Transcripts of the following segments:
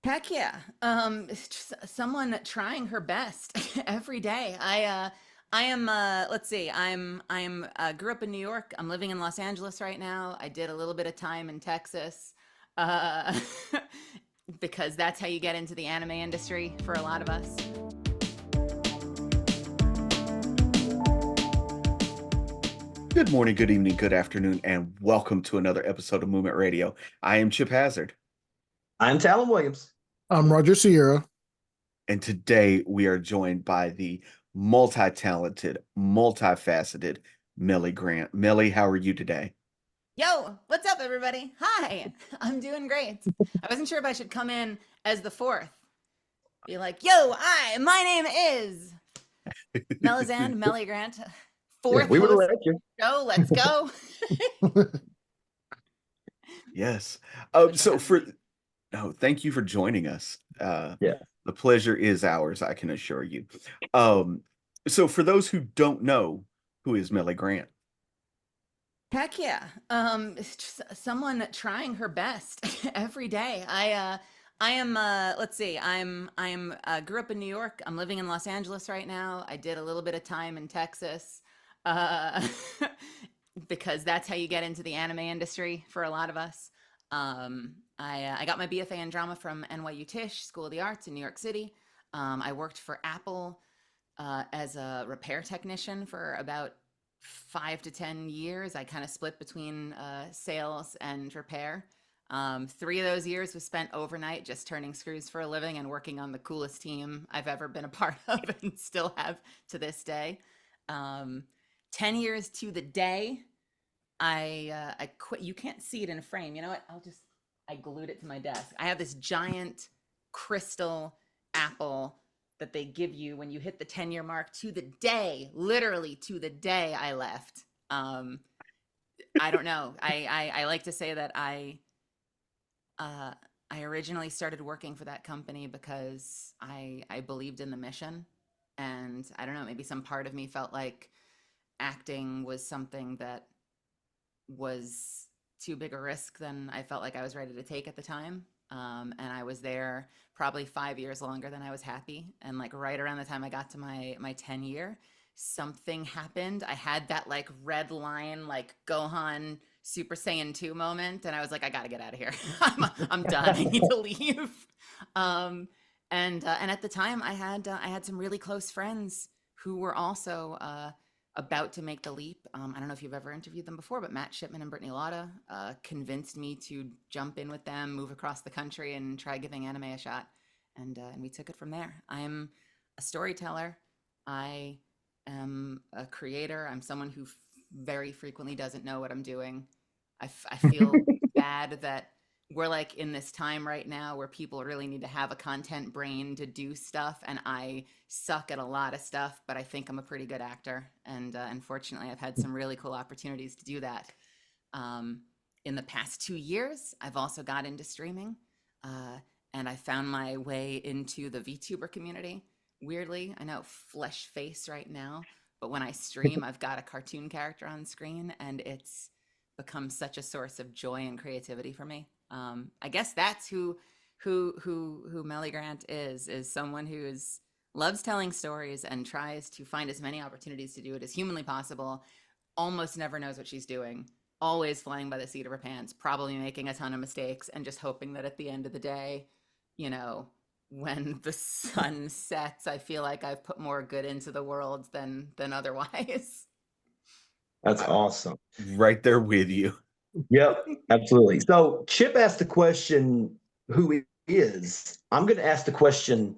Heck yeah. It's just someone trying her best every day. I am let's see. I'm grew up in New York. I'm living in Los Angeles right now. I did a little bit of time in Texas. Uh because that's how you get into the anime industry for a lot of us. Good morning, good evening, good afternoon, and welcome to another episode of Movement Radio. I am Chip Hazard, I'm Talon Williams. I'm Roger Sierra. and today we are joined by the multi-talented, multifaceted Meli Grant. Meli, how are you today? Yo, what's up everybody? Hi. I'm doing great. I wasn't sure if I should come in as the fourth. Be like, "Yo, my name is Melizand Meli Grant, Yeah, fourth we would have host let you. show. Let's go." Yes. Thanks for So having me. thank you for joining us. Yeah. The pleasure is ours, I can assure you. Um, so for those who don't know, who is Meli Grant? Heck yeah. It's just someone trying her best every day. I am let's see. I'm grew up in New York. I'm living in Los Angeles right now. I did a little bit of time in Texas. Uh because that's how you get into the anime industry for a lot of us. I got my BFA in drama from NYU Tisch School of the Arts in New York City. I worked for Apple as a repair technician for about 5 to 10 years. I kind of split between sales and repair. 3 of those years was spent overnight just turning screws for a living and working on the coolest team I've ever been a part of and still have to this day. 10 years to the day, I quit. You can't see it in a frame. You know what? I glued it to my desk. I have this giant crystal apple that they give you when you hit the 10-year mark to the day, literally to the day I left. I don't know. I like to say that uh, I originally started working for that company because I believed in the mission, and I don't know. Maybe some part of me felt like acting was something that was too big a risk than I felt like I was ready to take at the time. And I was there probably 5 years longer than I was happy. And like right around the time I got to my 10 year, something happened. I had that like red line, like Gohan Super Saiyan 2 moment. And I was like, I gotta get out of here. I'm done. I need to leave. Um, and at the time I had some really close friends who were also about to make the leap. I don't know if you've ever interviewed them before, but Matt Shipman and Brittany Lotta convinced me to jump in with them, move across the country, and try giving anime a shot. And we took it from there. I'm a storyteller. I am a creator. I'm someone who very frequently doesn't know what I'm doing. I feel bad that we're like in this time right now where people really need to have a content brain to do stuff, and I suck at a lot of stuff, but I think I'm a pretty good actor, and unfortunately I've had some really cool opportunities to do that. um, in the past 2 years I've also got into streaming, uh, and I found my way into the VTuber community. Weirdly, I know, flesh face right now, but when I stream I've got a cartoon character on screen, and it's become such a source of joy and creativity for me. I guess that's who Meli Grant is someone who's loves telling stories and tries to find as many opportunities to do it as humanly possible. Almost never knows what she's doing. Always flying by the seat of her pants, probably making a ton of mistakes, and just hoping that at the end of the day, you know, when the sun sets, I feel like I've put more good into the world than otherwise. That's I, awesome. right there with you. Yep, absolutely. So Chip asked the question, who he is. I'm going to ask the question,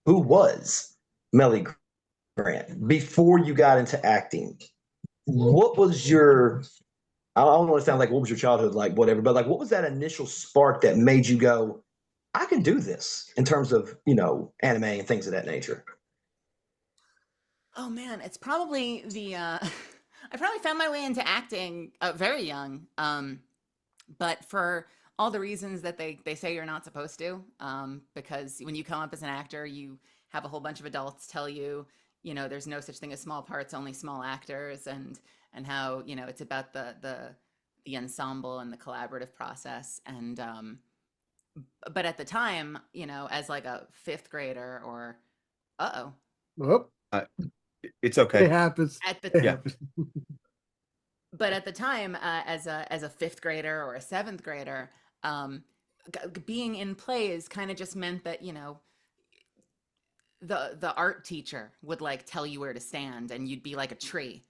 who was Meli Grant before you got into acting? What was your, I don't want to sound like what was your childhood like, whatever, but like what was that initial spark that made you go, I can do this in terms of, anime and things of that nature? Oh man, it's probably the I probably found my way into acting very young. But for all the reasons that they say you're not supposed to, because when you come up as an actor, you have a whole bunch of adults tell you, there's no such thing as small parts, only small actors, and how, it's about the ensemble and the collaborative process. And But at the time, you know, as like a fifth grader or, uh-oh, Well, Uh, it's it okay. happens. at the It Yeah. happens. but at the time, as a fifth grader or a seventh grader, um, being in plays kind of just meant that, you know, the art teacher would like tell you where to stand, and you'd be like a tree,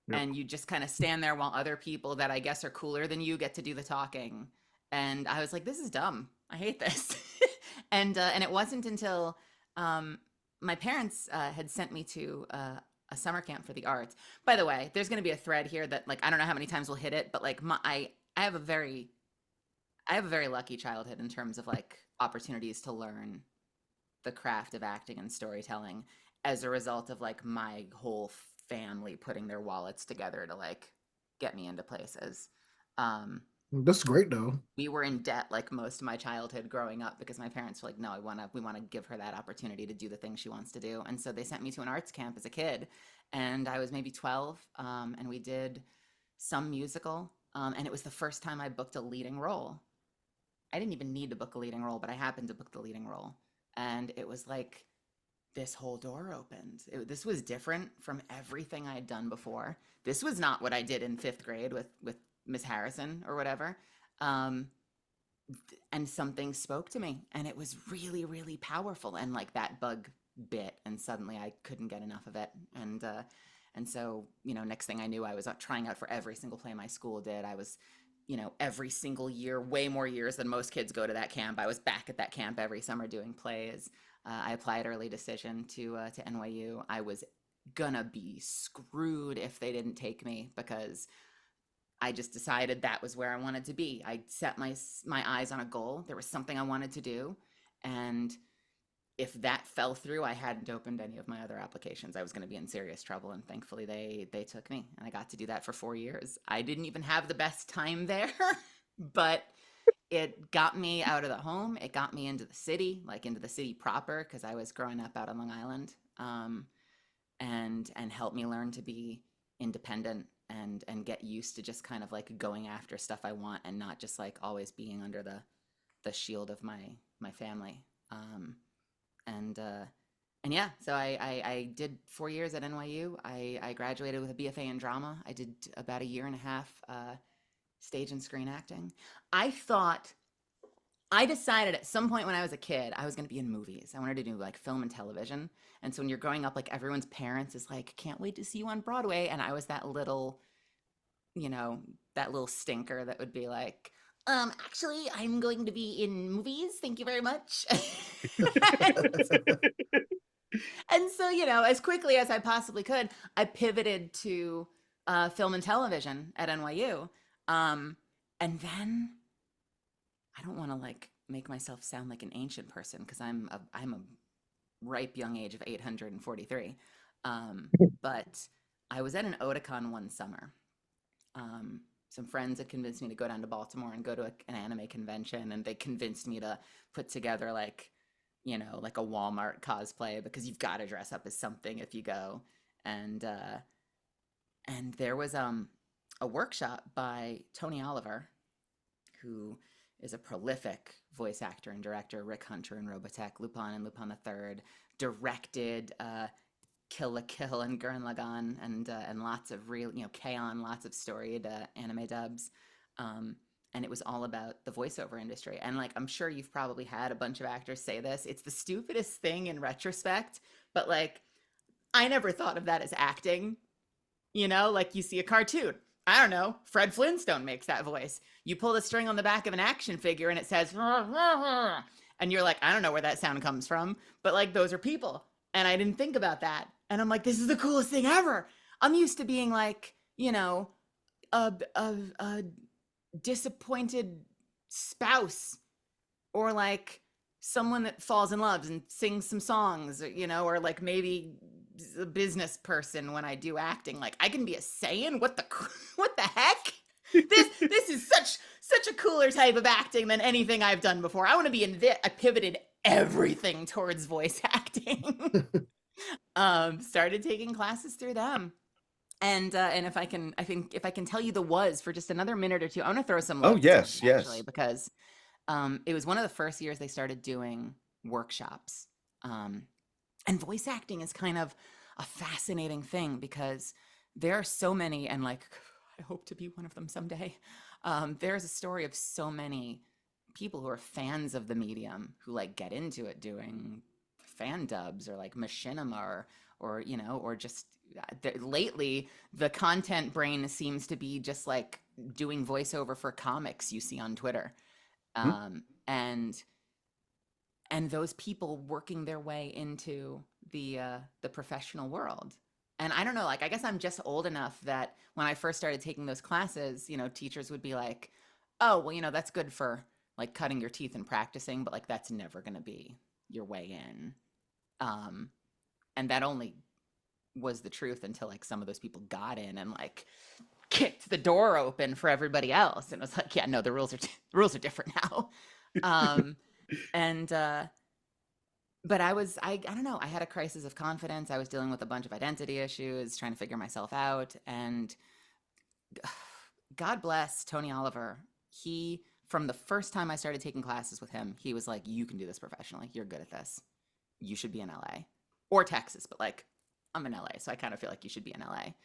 Yep. and you just kind of stand there while other people that I guess are cooler than you get to do the talking. And I was like, this is dumb. I hate this. And it wasn't until um, my parents had sent me to a summer camp for the arts. By the way, there's going to be a thread here that like I don't know how many times we'll hit it, but like I have a very lucky childhood in terms of like opportunities to learn the craft of acting and storytelling as a result of like my whole family putting their wallets together to like get me into places. Um, That's great though. we were in debt like most of my childhood growing up because my parents were like, no, we want to give her that opportunity to do the thing she wants to do. And so they sent me to an arts camp as a kid, and I was maybe 12, and we did some musical, and it was the first time I booked a leading role. I didn't even need to book a leading role, but I happened to book the leading role. And it was like this whole door opened. This was different from everything I had done before. This was not what I did in fifth grade with Miss Harrison or whatever. Um, and something spoke to me, and it was really, really powerful. And like that bug bit, and suddenly I couldn't get enough of it. And so, you know, next thing I knew, I was trying out for every single play my school did. I was, you know, every single year, way more years than most kids go to that camp. I was back at that camp every summer doing plays. I applied early decision to NYU. I was gonna be screwed if they didn't take me because I just decided that was where I wanted to be. I set my eyes on a goal. There was something I wanted to do, and if that fell through, I hadn't opened any of my other applications. I was going to be in serious trouble, and thankfully they took me, and I got to do that for 4 years. I didn't even have the best time there, but it got me out of the home. It got me into the city, like into the city proper, because I was growing up out on Long Island, and helped me learn to be independent and get used to just kind of like going after stuff I want and not just like always being under the shield of my family. And yeah, so I did 4 years at NYU. I graduated with a BFA in drama. I did about a year and a half stage and screen acting. I decided at some point when I was a kid, I was going to be in movies. I wanted to do like film and television. And so when you're growing up, like everyone's parents is like, can't wait to see you on Broadway. And I was that little, you know, that little stinker that would be like, actually, I'm going to be in movies. Thank you very much. And so, you know, as quickly as I possibly could, I pivoted to film and television at NYU. And then I don't want to like make myself sound like an ancient person because I'm a ripe young age of 843. But I was at an Otakon one summer. Some friends had convinced me to go down to Baltimore and go to an anime convention, and they convinced me to put together like, you know, like a Walmart cosplay because you've got to dress up as something if you go. And there was a workshop by Tony Oliver, who is a prolific voice actor and director. Rick Hunter in Robotech, Lupin and Lupin the Third, directed Kill la Kill and Gurren Lagann, and lots of real, you know, K-On!, lots of storied anime dubs. And it was all about the voiceover industry. And like, I'm sure you've probably had a bunch of actors say this. It's the stupidest thing in retrospect, but like, I never thought of that as acting. You know, like you see a cartoon. I don't know, Fred Flintstone makes that voice. You pull the string on the back of an action figure and it says, "Rah, rah, rah," and you're like, I don't know where that sound comes from, but like those are people. And I didn't think about that. And I'm like, this is the coolest thing ever. I'm used to being like, you know, a disappointed spouse, or like someone that falls in love and sings some songs, you know, or like maybe a business person when I do acting. Like I can be a Saiyan. What the heck? This is such a cooler type of acting than anything I've done before. I want to be in this. I pivoted everything towards voice acting. Started taking classes through them. And if I can tell you the was for just another minute or two, I want to throw some Oh, looks yes, in, actually, yes. because It was one of the first years they started doing workshops. And voice acting is kind of a fascinating thing because there are so many, and like, I hope to be one of them someday. There's a story of so many people who are fans of the medium who like get into it doing fan dubs or like machinima or you know, or just lately the content brain seems to be just like doing voiceover for comics you see on Twitter. Mhm. And those people working their way into the professional world. And I don't know, like I guess I'm just old enough that when I first started taking those classes, you know, teachers would be like, "Oh, well, you know, that's good for like cutting your teeth and practicing, but like that's never going to be your way in." Um, and that only was the truth until like some of those people got in and like kicked the door open for everybody else, and it was like, "Yeah, no, the the rules are different now." Um, and but I don't know, I had a crisis of confidence. I was dealing with a bunch of identity issues, trying to figure myself out. And God bless Tony Oliver. He, from the first time I started taking classes with him, he was like, "You can do this professionally. You're good at this. You should be in LA or Texas." But like, I'm in LA, so I kind of feel like you should be in LA.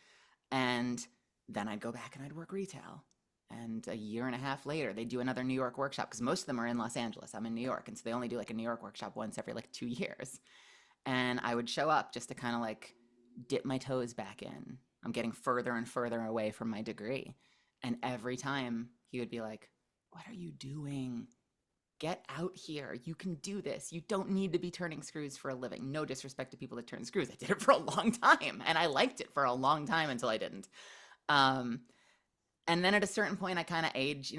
And then I'd go back and I'd work retail. And a year and a half later, they do another New York workshop because most of them are in Los Angeles. I'm in New York. And so they only do like a New York workshop once every like 2 years. And I would show up just to kind of like dip my toes back in. I'm getting further and further away from my degree. And every time he would be like, "What are you doing? Get out here. You can do this. You don't need to be turning screws for a living." No disrespect to people that turn screws. I did it for a long time and I liked it for a long time until I didn't. Um, and then at a certain point, I kind of aged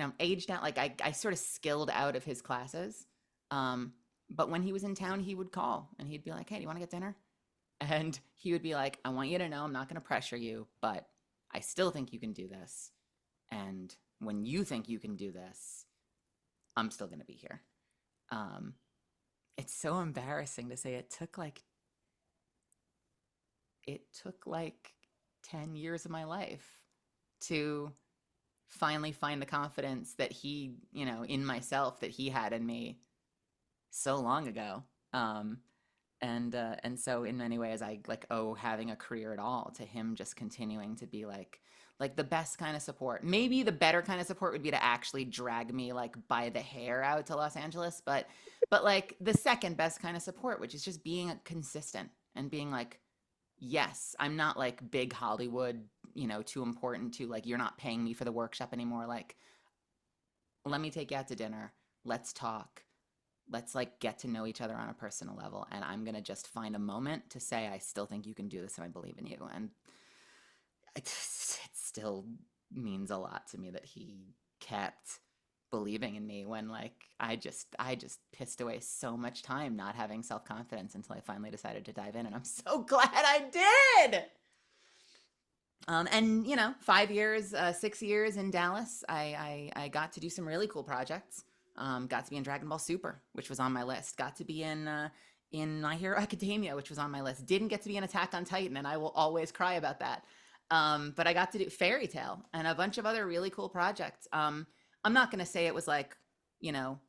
out. Like I sort of skilled out of his classes. But when he was in town, he would call and he'd be like, "Hey, do you want to get dinner?" And he would be like, "I want you to know I'm not going to pressure you, but I still think you can do this. And when you think you can do this, I'm still going to be here." Um, it's so embarrassing to say it took like 10 years of my life to finally find the confidence that he, you know, in myself that he had in me so long ago. And so in many ways I like owe having a career at all to him just continuing to be like the best kind of support. Maybe the better kind of support would be to actually drag me like by the hair out to Los Angeles, but like the second best kind of support, which is just being consistent and being like, "Yes, I'm not like big Hollywood, you know, too important to like, you're not paying me for the workshop anymore. Like, let me take you out to dinner. Let's talk. Let's like get to know each other on a personal level. And I'm going to just find a moment to say, I still think you can do this and I believe in you." And it still means a lot to me that he kept believing in me when like I just pissed away so much time not having self-confidence until I finally decided to dive in, and I'm so glad I did. And you know, 5 years, 6 years in Dallas, I got to do some really cool projects. Got to be in Dragon Ball Super, which was on my list. Got to be in My Hero Academia, which was on my list. Didn't get to be in Attack on Titan, and I will always cry about that. But I got to do Fairy Tale and a bunch of other really cool projects. I'm not gonna say it was like, you know,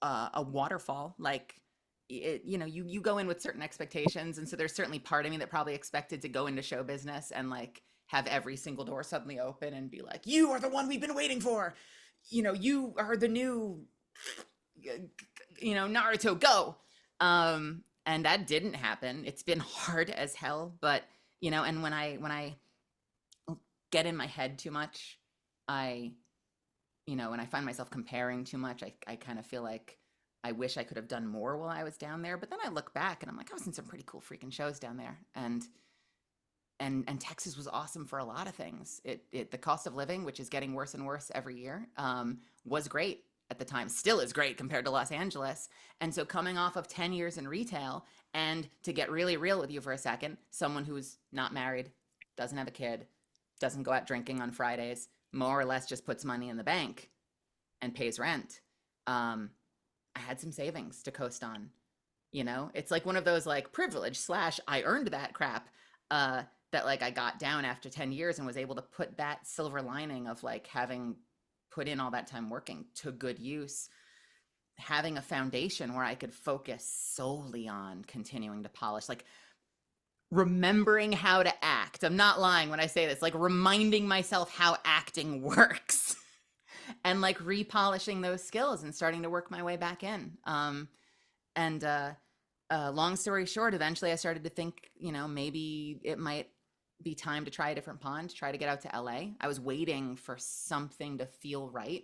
a waterfall. Like, you know, you go in with certain expectations, and so there's certainly part of me that probably expected to go into show business and like have every single door suddenly open and be like, "You are the one we've been waiting for. You know, you are the new, you know, Naruto. Go." And that didn't happen. It's been hard as hell, but you know, and when I get in my head too much, I, you know, when I find myself comparing too much, I kind of feel like I wish I could have done more while I was down there. But then I look back and I'm like, I was in some pretty cool freaking shows down there. And Texas was awesome for a lot of things. The cost of living, which is getting worse and worse every year, was great at the time. Still is great compared to Los Angeles. And so coming off of 10 years in retail, and to get really real with you for a second, someone who's not married, doesn't have a kid, doesn't go out drinking on Fridays, more or less just puts money in the bank and pays rent. I had some savings to coast on. You know, it's like one of those like privilege slash I earned that crap, that like I got down after 10 years and was able to put that silver lining of like having put in all that time working to good use. having a foundation where I could focus solely on continuing to polish, like remembering how to act. I'm not lying when I say this, like reminding myself how acting works and like repolishing those skills and starting to work my way back in. And long story short, eventually I started to think, you know, maybe it might be time to try a different pond, try to get out to LA. I was waiting for something to feel right.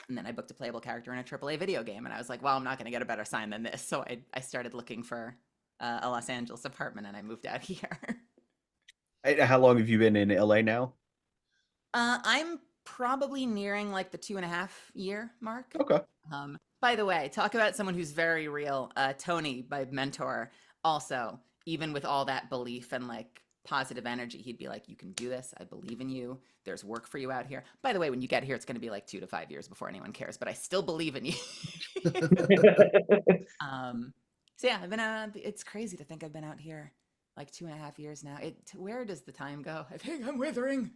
And then I booked a playable character in a AAA video game, and I was like, well, I'm not going to get a better sign than this. So I started looking for a Los Angeles apartment, and I moved out here. How long have you been in LA now? I'm probably nearing like the 2.5 year mark. Okay. By the way, talk about someone who's very real. Tony, my mentor, also, even with all that belief and like positive energy, he'd be like, you can do this. I believe in you. There's work for you out here. By the way, when you get here, it's going to be like 2 to 5 years before anyone cares, but I still believe in you. So yeah, I've been it's crazy to think I've been out here like 2.5 years now. Where does the time go? I think I'm withering.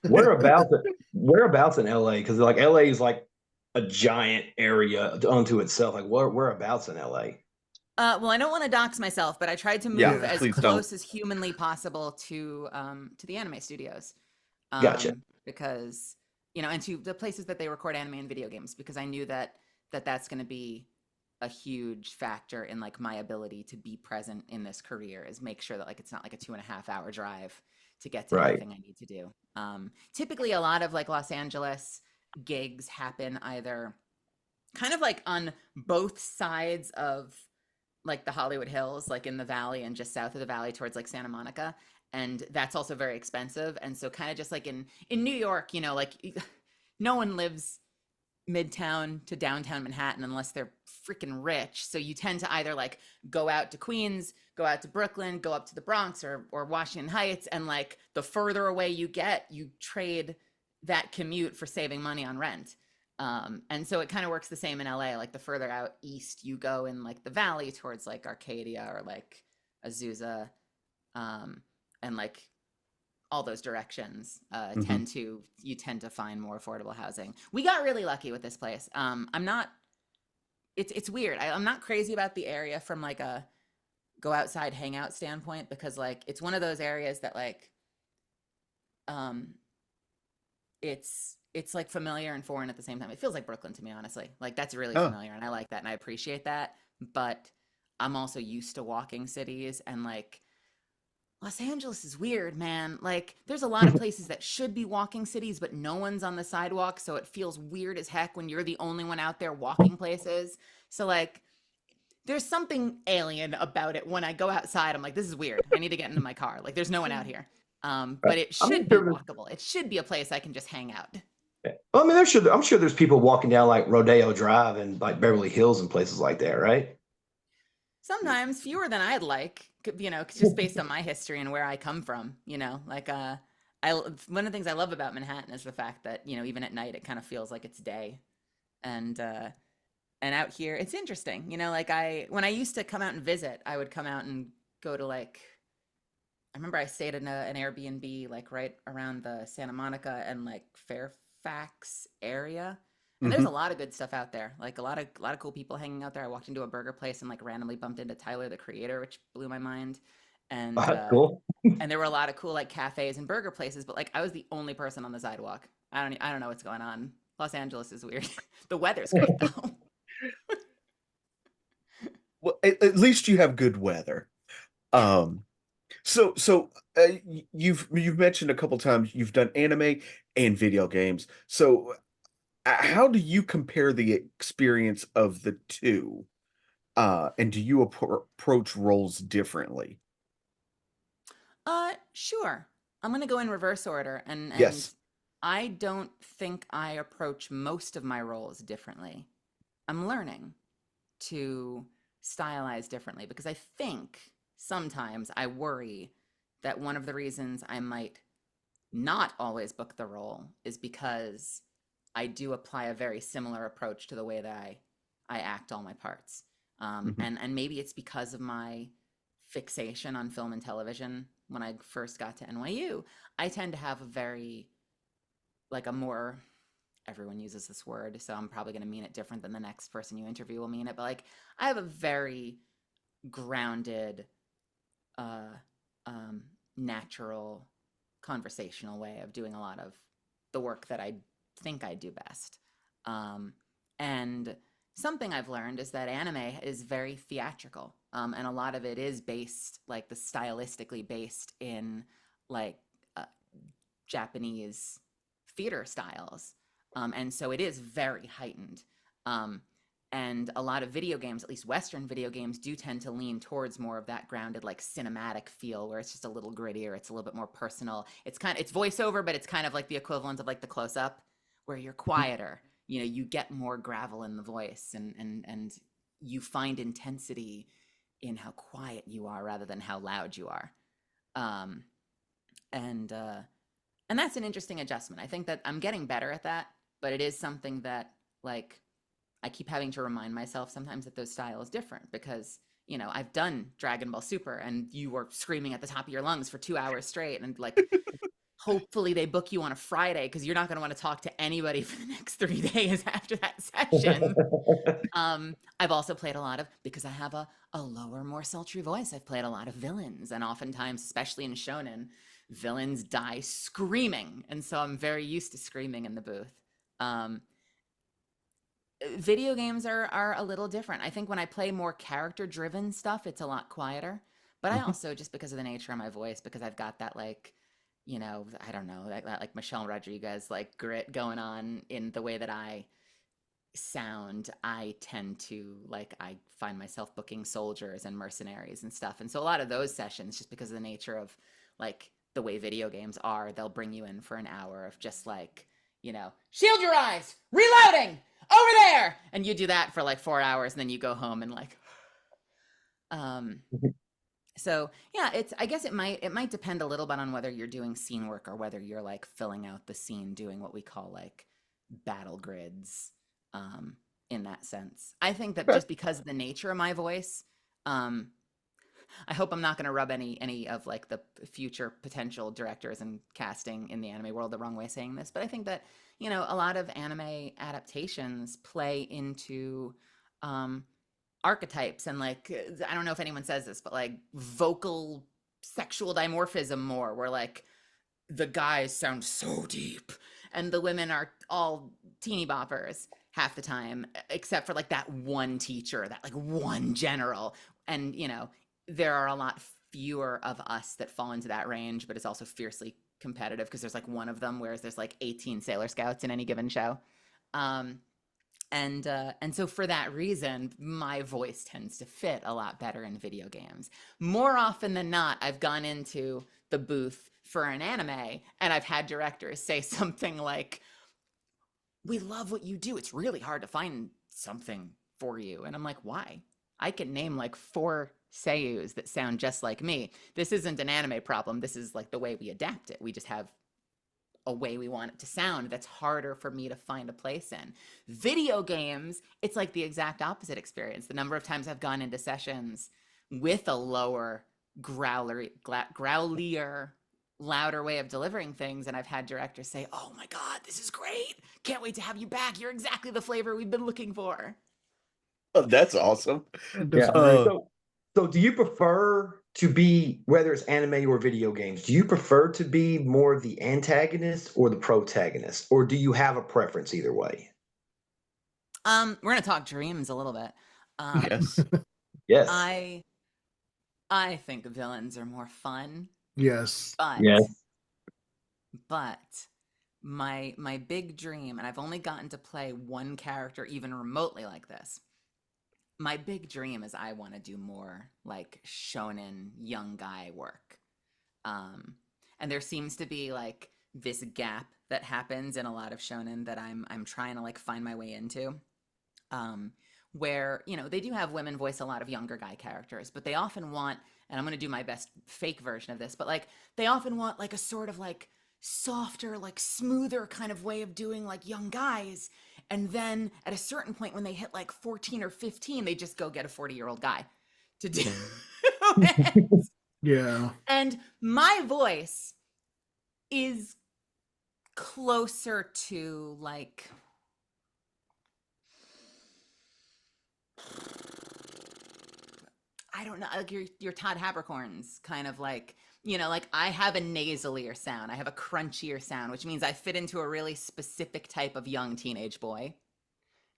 Whereabouts in LA? Because like LA is like a giant area unto itself. Like whereabouts in LA? Well, I don't want to dox myself, but I tried to move Yeah, as please close don't. as humanly possible to the anime studios, Gotcha. because and to the places that they record anime and video games, because I knew that's going to be a huge factor in like my ability to be present in this career, is make sure that like it's not like a 2.5 hour drive to get to Right. anything I need to do. Typically, a lot of like Los Angeles gigs happen either kind of like on both sides of like the Hollywood Hills, like in the valley and just south of the valley towards like Santa Monica. And that's also very expensive. And so kind of just like in New York, like no one lives midtown to downtown Manhattan unless they're freaking rich. So you tend to either like go out to Queens, go out to Brooklyn, go up to the Bronx or Washington Heights. And like the further away you get, you trade that commute for saving money on rent. And so it kind of works the same in LA. Like the further out east you go in like the valley towards like Arcadia or like Azusa, and like all those directions, Mhm. you tend to find more affordable housing. We got really lucky with this place. I'm not. It's weird. I'm not crazy about the area from like a go outside hangout standpoint, because like it's one of those areas that like um it's like familiar and foreign at the same time. It feels like Brooklyn to me, honestly. Like that's really Oh. familiar, and I like that and I appreciate that. But I'm also used to walking cities, and like Los Angeles is weird, man. Like there's a lot of places that should be walking cities, but no one's on the sidewalk, so it feels weird as heck when you're the only one out there walking places. So like there's something alien about it. When I go outside, I'm like, this is weird. I need to get into my car. Like there's no one out here. Right. But it I'm should be sure walkable. It should be a place I can just hang out. well, I mean, I'm sure there's people walking down like Rodeo Drive and like Beverly Hills and places like that, right? Sometimes fewer than I'd like, just based on my history and where I come from, like one of the things I love about Manhattan is the fact that, even at night it kind of feels like it's day. And out here it's interesting, like when I used to come out and visit, I would come out and go to like, I remember I stayed in an Airbnb like right around the Santa Monica and like Fairfax area. And there's a Mhm. lot of good stuff out there. Like a lot of cool people hanging out there. I walked into a burger place and like randomly bumped into Tyler the Creator, which blew my mind. And That's cool. and there were a lot of cool like cafes and burger places, but like I was the only person on the sidewalk. I don't know what's going on. Los Angeles is weird. The weather's great though. Well, at least you have good weather. Yeah. Um, so you've mentioned a couple times you've done anime and video games. So how do you compare the experience of the two? And do you approach roles differently? Sure. I'm gonna go in reverse order, and Yes. I don't think I approach most of my roles differently. I'm learning to stylize differently, because I think sometimes I worry that one of the reasons I might not always book the role is because I do apply a very similar approach to the way that I act all my parts. Mhm. And maybe it's because of my fixation on film and television. When I first got to NYU, I tend to have a very like a more everyone uses this word, so I'm probably going to mean it different than the next person you interview will mean it, but like I have a very grounded, natural, conversational way of doing a lot of the work that I think I do best. And something I've learned is that anime is very theatrical, and a lot of it is based, like the stylistically based in like Japanese theater styles, and so it is very heightened. And a lot of video games, at least Western video games, do tend to lean towards more of that grounded, like cinematic feel, where it's just a little grittier, it's a little bit more personal. It's voiceover, but it's kind of like the equivalent of like the close up, where you're quieter. You know, you get more gravel in the voice, and you find intensity in how quiet you are rather than how loud you are. And that's an interesting adjustment. I think that I'm getting better at that, but it is something that, like, I keep having to remind myself sometimes that those style is different, because, you know, I've done Dragon Ball Super and you were screaming at the top of your lungs for 2 hours straight, and like hopefully they book you on a Friday because you're not going to want to talk to anybody for the next 3 days after that session. I've also played a lot of, because I have a lower, more sultry voice, I've played a lot of villains, and oftentimes, especially in shonen, villains die screaming, and so I'm very used to screaming in the booth. Video games are a little different. I think when I play more character-driven stuff, it's a lot quieter, but I also, just because of the nature of my voice, because I've got that, like, you know, I don't know, that like Michelle Rodriguez, like, grit going on in the way that I sound, I tend to, like, I find myself booking soldiers and mercenaries and stuff. And so a lot of those sessions, just because of the nature of, like, the way video games are, they'll bring you in for an hour of just, like, you know, shield your eyes, reloading, over there, and you do that for like 4 hours, and then you go home and like, so yeah, I guess it might depend a little bit on whether you're doing scene work or whether you're like filling out the scene, doing what we call like battle grids, in that sense. I think that just because of the nature of my voice, I hope I'm not going to rub any of like the future potential directors and casting in the anime world the wrong way saying this, but I think that, you know, a lot of anime adaptations play into archetypes and, like, I don't know if anyone says this, but like vocal sexual dimorphism more, where like the guys sound so deep and the women are all teeny boppers half the time, except for like that one teacher, that like one general. And, you know, there are a lot fewer of us that fall into that range, but it's also fiercely competitive because there's like one of them, whereas there's like 18 Sailor Scouts in any given show. And so for that reason, my voice tends to fit a lot better in video games. More often than not, I've gone into the booth for an anime and I've had directors say something like, "We love what you do. It's really hard to find something for you." And I'm like, why? I can name like 4 seiyus that sound just like me. This isn't an anime problem. This is like the way we adapt it. We just have a way we want it to sound that's harder for me to find a place in. Video games, it's like the exact opposite experience. The number of times I've gone into sessions with a lower, growlier, louder way of delivering things, and I've had directors say, "Oh my God, this is great. Can't wait to have you back. You're exactly the flavor we've been looking for." Oh, that's awesome. That's Yeah. great. So do you prefer to be, whether it's anime or video games, do you prefer to be more the antagonist or the protagonist, or do you have a preference either way? We're gonna talk dreams a little bit. Yes. Yes. I think villains are more fun, Yes. but Yes. my big dream, and I've only gotten to play one character even remotely like this. My big dream is I want to do more like shonen young guy work. And there seems to be like this gap that happens in a lot of shonen that I'm trying to like find my way into. Where, you know, they do have women voice a lot of younger guy characters, but they often want, and I'm going to do my best fake version of this, but like they often want like a sort of like softer, like smoother kind of way of doing like young guys. And then at a certain point when they hit like 14 or 15, they just go get a 40-year-old guy to do it. Yeah. And my voice is closer to like I don't know, like your Todd Habercorns, kind of like, like I have a nasalier sound, I have a crunchier sound, which means I fit into a really specific type of young teenage boy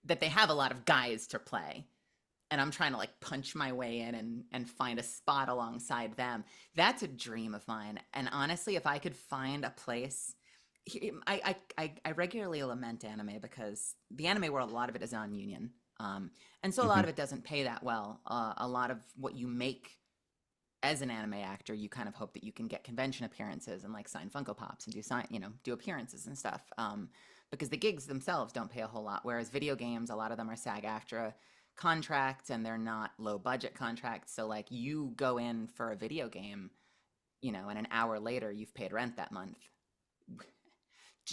that they have a lot of guys to play. And I'm trying to like punch my way in and find a spot alongside them. That's a dream of mine. And honestly, if I could find a place, I regularly lament anime because the anime world, a lot of it is non-union. And so a lot Mhm. of it doesn't pay that well. A lot of what you make as an anime actor, you kind of hope that you can get convention appearances and like sign Funko Pops and do appearances and stuff. Because the gigs themselves don't pay a whole lot. Whereas video games, a lot of them are SAG-AFTRA contracts and they're not low budget contracts. So like you go in for a video game, and an hour later you've paid rent that month.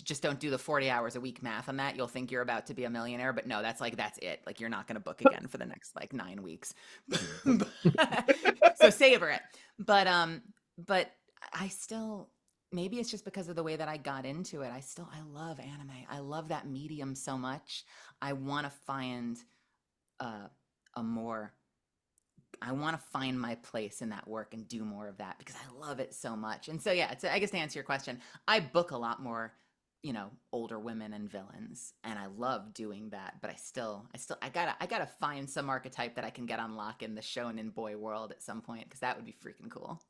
Just don't do the 40 hours a week math on that. You'll think you're about to be a millionaire, but no, that's it. Like you're not going to book again for the next like 9 weeks. So savor it. But I still, maybe it's just because of the way that I got into it. I love anime. I love that medium so much. I want to find uh, a more I want to find my place in that work and do more of that because I love it so much. And so yeah, I guess to answer your question, I book a lot more, older women and villains, and I love doing that. But I gotta find some archetype that I can get on lock in the shonen boy world at some point because that would be freaking cool.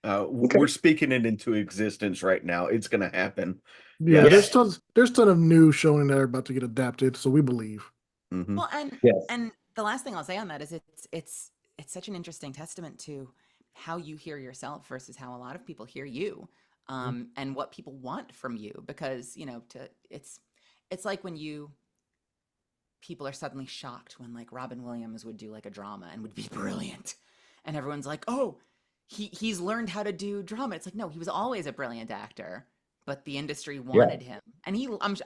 Okay. We're speaking it into existence right now. It's gonna happen. Yeah, Yes. there's ton of new showing that are about to get adapted, so we believe. Mhm. Well, and Yes. and the last thing I'll say on that is it's such an interesting testament to how you hear yourself versus how a lot of people hear you, and what people want from you. Because it's like when people are suddenly shocked when like Robin Williams would do like a drama and would be brilliant, and everyone's like, oh, he's learned how to do drama. It's like, no, he was always a brilliant actor, but the industry Yeah. wanted him, and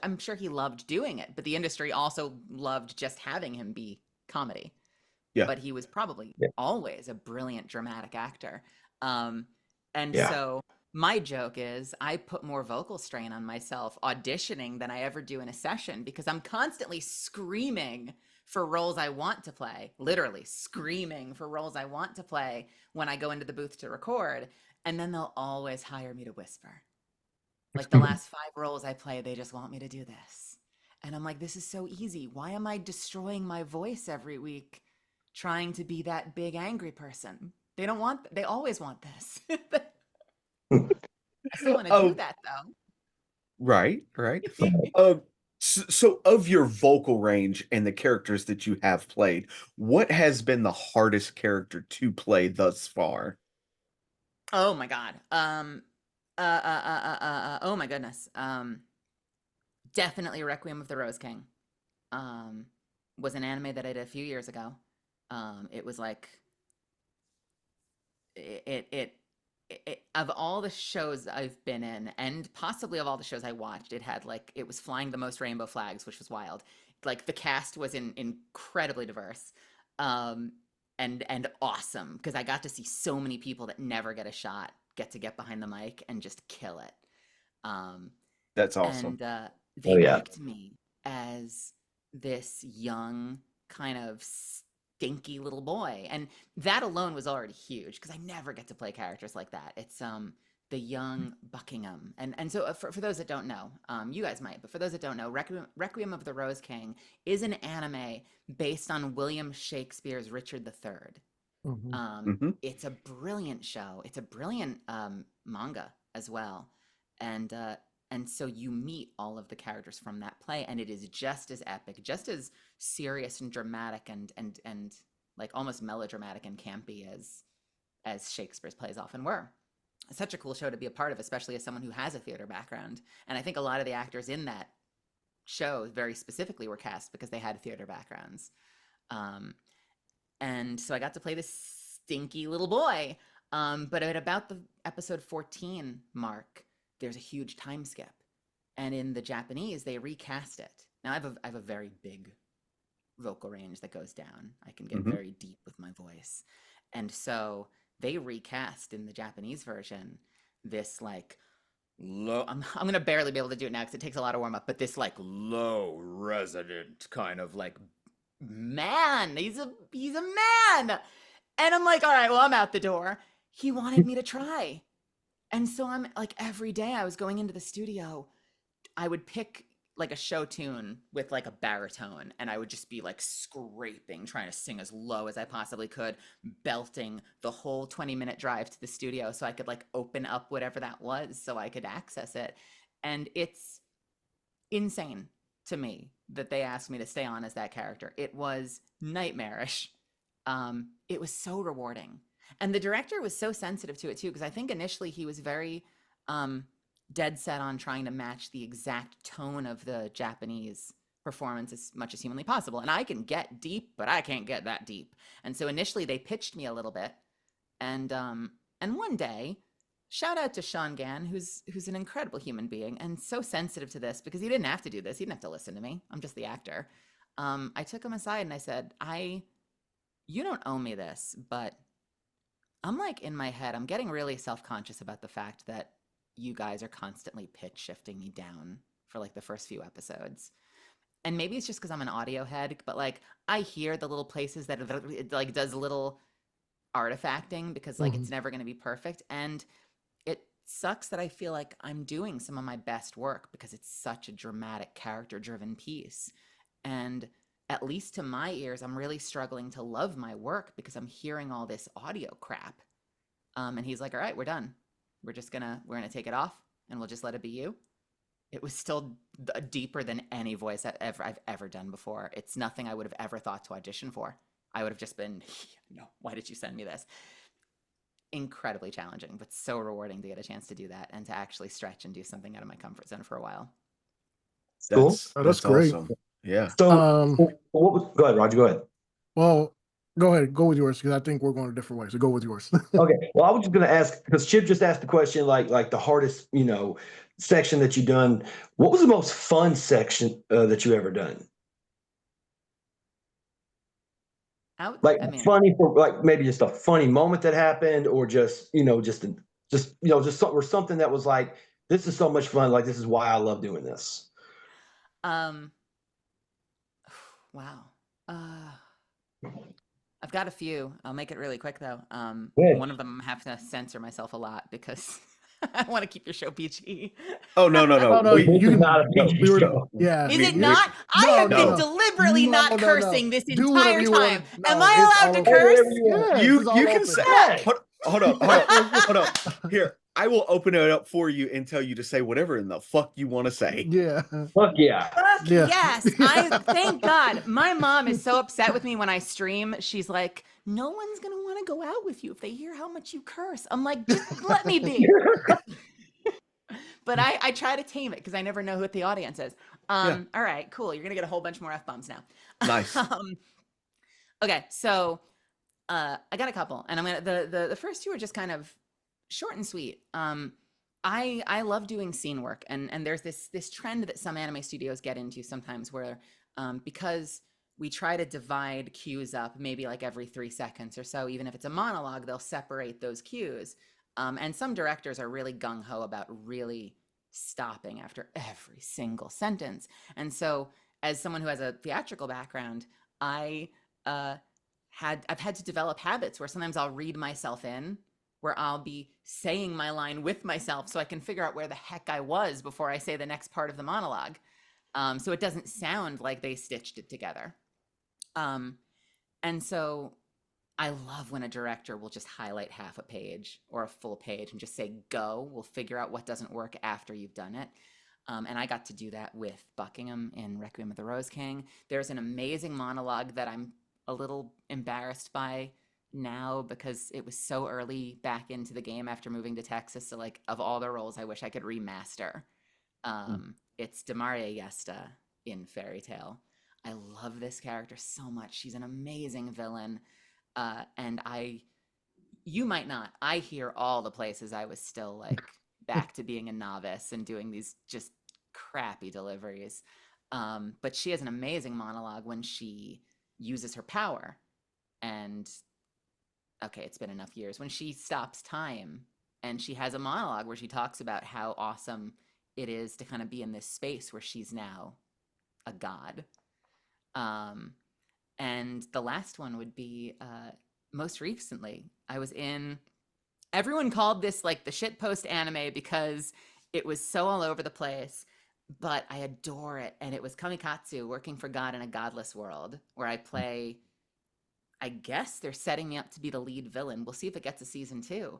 I'm sure he loved doing it, but the industry also loved just having him be comedy. Yeah. But he was probably Yeah. always a brilliant dramatic actor. Um, and Yeah. so my joke is I put more vocal strain on myself auditioning than I ever do in a session because I'm constantly screaming for roles I want to play, literally screaming for roles I want to play when I go into the booth to record. And then they'll always hire me to whisper. Like the last 5 roles I play, they just want me to do this. And I'm like, this is so easy. Why am I destroying my voice every week trying to be that big angry person? They always want this. I still want to do Oh, that though. right. So of your vocal range and the characters that you have played, what has been the hardest character to play thus far? Oh my God. Oh my goodness. Definitely Requiem of the Rose King. Um, was an anime that I did a few years ago. It was like it, it of all the shows I've been in, and possibly of all the shows I watched, it was flying the most rainbow flags, which was wild. Like the cast was incredibly diverse, um, and awesome because I got to see so many people that never get a shot get behind the mic and just kill it. Um, That's awesome. and Oh they yeah. picked me as this young kind of stinky little boy, and that alone was already huge because I never get to play characters like that. It's the young Buckingham, and so for those that don't know, you guys might, but for those that don't know, Requiem of the Rose King is an anime based on William Shakespeare's Richard III. Mhm. Hmm. It's a brilliant show. It's a brilliant manga as well, and so you meet all of the characters from that play, and it is just as epic, just as serious and dramatic, and like almost melodramatic and campy as Shakespeare's plays often were. It's such a cool show to be a part of, especially as someone who has a theater background. And I think a lot of the actors in that show very specifically were cast because they had theater backgrounds. Um, and so I got to play this stinky little boy. But at about the episode 14 mark, there's a huge time skip. And in the Japanese, they recast it. Now I have a very big vocal range that goes down. I can get Hmm. very deep with my voice. And so they recast in the Japanese version this like low. I'm gonna barely be able to do it now because it takes a lot of warm up. But this like low resonant kind of like man. He's a man, and I'm like, all right, well, I'm out the door. He wanted me to try, and so I'm like, every day I was going into the studio, I would pick like a show tune with like a baritone and I would just be like scraping, trying to sing as low as I possibly could, belting the whole 20-minute drive to the studio so I could like open up whatever that was so I could access it. And it's insane to me that they asked me to stay on as that character. It was nightmarish. It was so rewarding. And the director was so sensitive to it too, because I think initially he was very dead set on trying to match the exact tone of the Japanese performance as much as humanly possible. And I can get deep, but I can't get that deep. And so initially they pitched me a little bit. And one day, shout out to Sean Gann, who's an incredible human being and so sensitive to this because he didn't have to do this. He didn't have to listen to me. I'm just the actor. I took him aside and I said, you don't owe me this, but I'm like in my head, I'm getting really self-conscious about the fact that you guys are constantly pitch shifting me down for like the first few episodes. And maybe it's just because I'm an audio head, but like I hear the little places that it like does little artifacting because like it's never going to be perfect. And it sucks that I feel like I'm doing some of my best work because it's such a dramatic, character-driven piece. And at least to my ears, I'm really struggling to love my work because I'm hearing all this audio crap. And he's like, all right, we're done. We're gonna take it off and we'll just let it be you. It was still deeper than any voice I've ever done before. It's nothing I would have ever thought to audition for. I would have just been, no, why did you send me this? Incredibly challenging, but so rewarding to get a chance to do that and to actually stretch and do something out of my comfort zone for a while. Cool. That's great. Awesome. Yeah. So, go ahead, Roger. Go ahead. Well, go ahead. Go with yours because I think we're going a different way. So go with yours. Okay. Well, I was just going to ask because Chip just asked the question, like the hardest, section that you've done. What was the most fun section that you ever done? Like funny for like maybe just a funny moment that happened, or just something that was like, this is so much fun. Like this is why I love doing this. Wow. I've got a few. I'll make it really quick though. One of them I have to censor myself a lot because I want to keep your show PG. Oh no. You're not a PG show. Yeah. Is it not? I have been deliberately not cursing this entire time. Am I allowed to curse? Yes, you can open. say. Hold on. Here, I will open it up for you and tell you to say whatever in the fuck you want to say. Yeah. Fuck yeah. Fuck yes. Thank God. My mom is so upset with me when I stream. She's like, no one's going to want to go out with you if they hear how much you curse. I'm like, just let me be. But I try to tame it because I never know what the audience is. All right, cool. You're going to get a whole bunch more F-bombs now. Nice. Okay, so I got a couple. And I'm going to, the first two are just kind of short and sweet. I love doing scene work, and there's this trend that some anime studios get into sometimes where because we try to divide cues up maybe like every 3 seconds or so, even if it's a monologue, they'll separate those cues. And some directors are really gung-ho about really stopping after every single sentence. And so as someone who has a theatrical background, I've had to develop habits where sometimes I'll read myself in, where I'll be saying my line with myself so I can figure out where the heck I was before I say the next part of the monologue. So it doesn't sound like they stitched it together. And so I love when a director will just highlight half a page or a full page and just say, go, we'll figure out what doesn't work after you've done it. And I got to do that with Buckingham in Requiem of the Rose King. There's an amazing monologue that I'm a little embarrassed by now because it was so early back into the game after moving to Texas. So like of all the roles I wish I could remaster. It's Dimaria Yesta in Fairy Tale. I love this character so much. She's an amazing villain. And you might not, I hear all the places I was still like back to being a novice and doing these just crappy deliveries. But she has an amazing monologue when she uses her power. And okay, it's been enough years. When she stops time and she has a monologue where she talks about how awesome it is to kind of be in this space where she's now a god. And the last one would be most recently, I was in, everyone called this like the shitpost anime because it was so all over the place, but I adore it. And it was Kamikatsu, Working for God in a Godless World, where I play, I guess they're setting me up to be the lead villain. We'll see if it gets a season 2.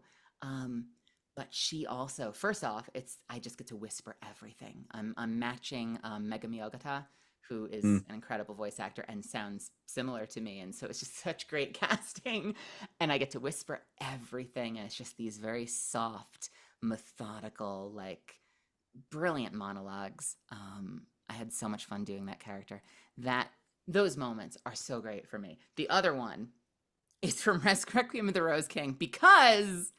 But she also, first off, I just get to whisper everything. I'm matching Megami Ogata, who is an incredible voice actor and sounds similar to me. And so it's just such great casting. And I get to whisper everything. And it's just these very soft, methodical, like brilliant monologues. I had so much fun doing that character. Those moments are so great for me. The other one is from Requiem of the Rose King, because,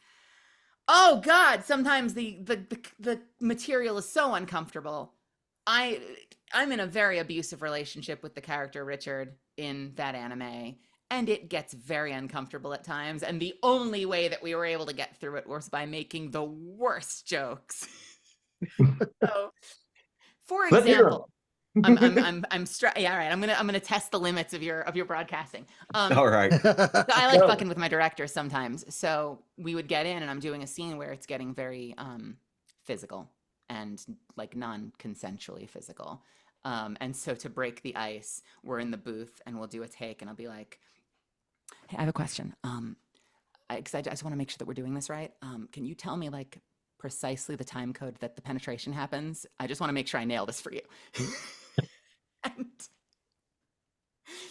oh God, sometimes the material is so uncomfortable. I'm in a very abusive relationship with the character Richard in that anime, and it gets very uncomfortable at times. And the only way that we were able to get through it was by making the worst jokes. So, for example, yeah, all right. I'm gonna test the limits of your broadcasting. All right. So I like fucking with my directors sometimes. So we would get in, and I'm doing a scene where it's getting very physical and like non-consensually physical. And so to break the ice, we're in the booth and we'll do a take, and I'll be like, "Hey, I have a question. Because I just want to make sure that we're doing this right. Can you tell me like precisely the time code that the penetration happens? I just want to make sure I nail this for you." And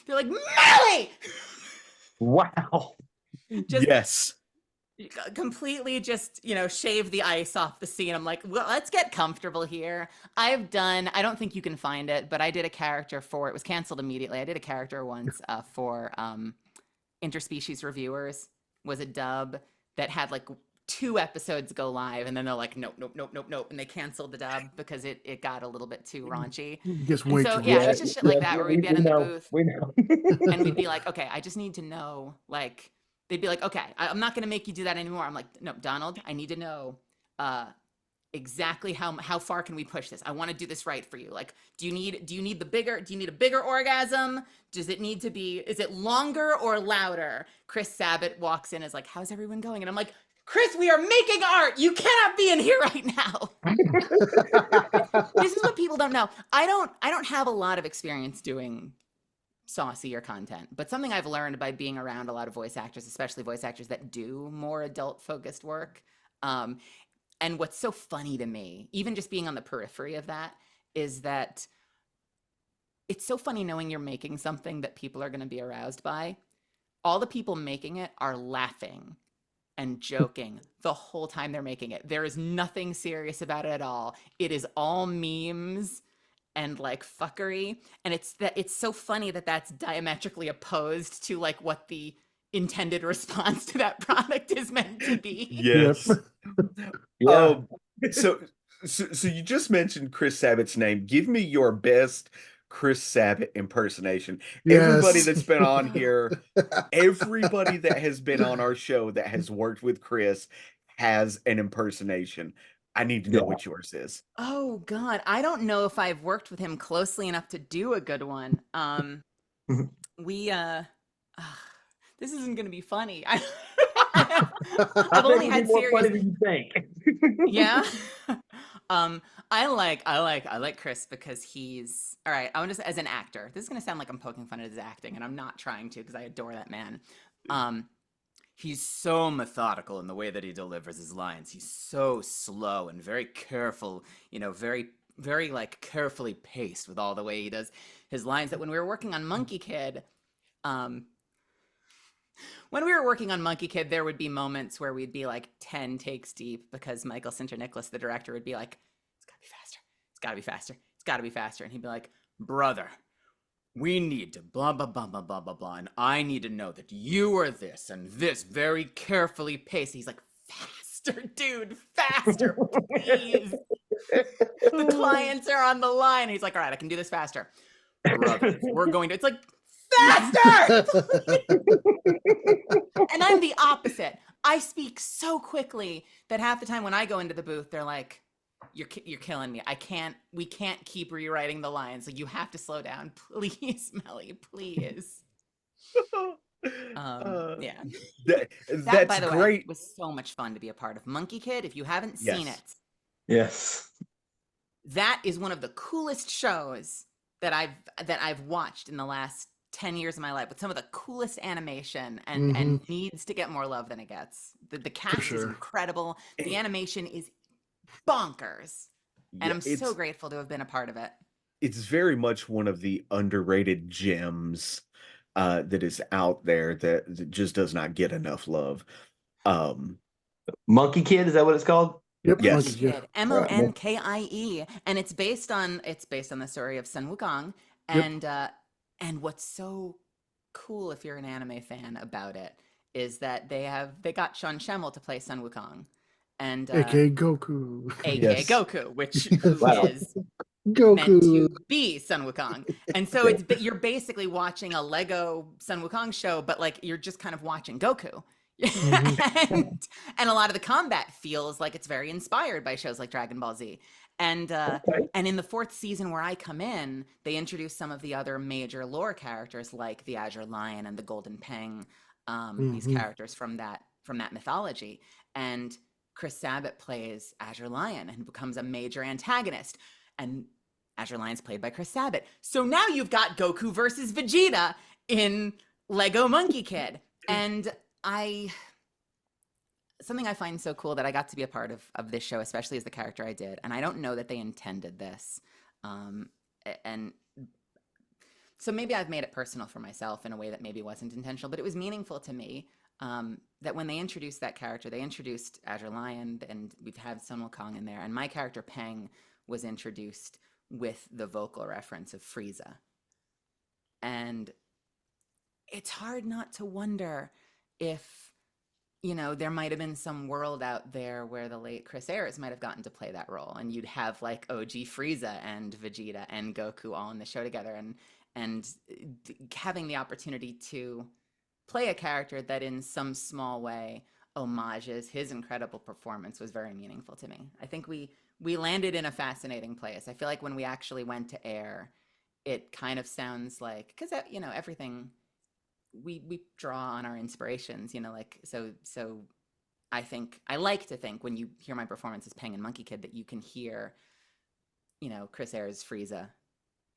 they're like, "Meli!" Wow. Yes. Completely just, shave the ice off the scene. I'm like, well, let's get comfortable here. I don't think you can find it, but I did a character it was canceled immediately. I did a character once for Interspecies Reviewers, was a dub that had like 2 episodes go live, and then they're like, nope, and they canceled the dub because it got a little bit too raunchy. Just And wait. so yeah, it was just shit like that, where we'd get in the booth We know. and we'd be like, okay, I just need to know, like, they'd be like, okay, I'm not going to make you do that anymore. I'm like, no, Donald, I need to know exactly how far can we push this? I want to do this right for you. Like, do you need a bigger orgasm? Is it longer or louder? Chris Sabat walks in, is like, how's everyone going? And I'm like, Chris, we are making art. You cannot be in here right now. This is what people don't know. I don't have a lot of experience doing saucier content, but something I've learned by being around a lot of voice actors, especially voice actors that do more adult focused work. And what's so funny to me, even just being on the periphery of that, is that it's so funny knowing you're making something that people are going to be aroused by. All the people making it are laughing and joking the whole time they're making it. There is nothing serious about it at all. It is all memes and like fuckery. And it's so funny that that's diametrically opposed to like what the intended response to that product is meant to be. Yes. Yeah. So you just mentioned Chris Sabat's name. Give me your best Chris Sabat impersonation. Yes. Everybody that's been on here, everybody that has been on our show that has worked with Chris has an impersonation. I need to know what yours is. Oh God, I don't know if I've worked with him closely enough to do a good one. This isn't going to be funny. I've only had more serious. funny than you think. Yeah. I like Chris because he's all right. I want to, as an actor, this is going to sound like I'm poking fun at his acting, and I'm not trying to because I adore that man. He's so methodical in the way that he delivers his lines. He's so slow and very careful, very, very like carefully paced with all the way he does his lines, that when we were working on Monkey Kid, there would be moments where we'd be like 10 takes deep because Michael Sinter-Nicholas, the director, would be like, it's gotta be faster. It's gotta be faster. It's gotta be faster. And he'd be like, brother, we need to blah, blah, blah, blah, blah, blah, blah. And I need to know that you are this and this, very carefully paced. He's like, faster, dude, faster, please. The clients are on the line. And he's like, all right, I can do this faster. Brother, we're going to, it's like, faster! And I'm the opposite. I speak so quickly that half the time when I go into the booth, they're like, you're killing me. We can't keep rewriting the lines. Like, you have to slow down. Please, Meli, please. Yeah. That, That's by the way, great. was so much fun to be a part of. Monkey Kid, if you haven't seen Yes. it, Yes. that is one of the coolest shows that I've watched in the last 10 years of my life, with some of the coolest animation, and needs to get more love than it gets. The cast is incredible. The animation is bonkers. And I'm so grateful to have been a part of it. It's very much one of the underrated gems that is out there that just does not get enough love. Monkey Kid, is that what it's called? Yep. Yes. Monkey Kid, Monkie, and it's based on the story of Sun Wukong. And what's so cool, if you're an anime fan, about it is that they got Sean Schemmel to play Sun Wukong, and AKA Goku. AKA Yes. Goku, which is Goku meant to be Sun Wukong. And so you're basically watching a Lego Sun Wukong show, but like you're just kind of watching Goku. And a lot of the combat feels like it's very inspired by shows like Dragon Ball Z. And in the 4th season where I come in, they introduce some of the other major lore characters like the Azure Lion and the Golden Peng, these characters from that mythology. And Chris Sabat plays Azure Lion and becomes a major antagonist. And Azure Lion's played by Chris Sabat. So now you've got Goku versus Vegeta in Lego Monkey Kid. And something I find so cool that I got to be a part of this show, especially as the character I did. And I don't know that they intended this. And so maybe I've made it personal for myself in a way that maybe wasn't intentional, but it was meaningful to me that when they introduced that character, they introduced Azure Lion, and we've had Sun Wukong in there. And my character Peng was introduced with the vocal reference of Frieza. And it's hard not to wonder if, there might have been some world out there where the late Chris Ayres might have gotten to play that role, and you'd have like OG Frieza and Vegeta and Goku all in the show together, and having the opportunity to play a character that in some small way homages his incredible performance was very meaningful to me. I think we landed in a fascinating place. I feel like when we actually went to air, it kind of sounds like, because everything we draw on our inspirations, so I like to think when you hear my performance as Peng and Monkey Kid that you can hear Chris Ayres' Frieza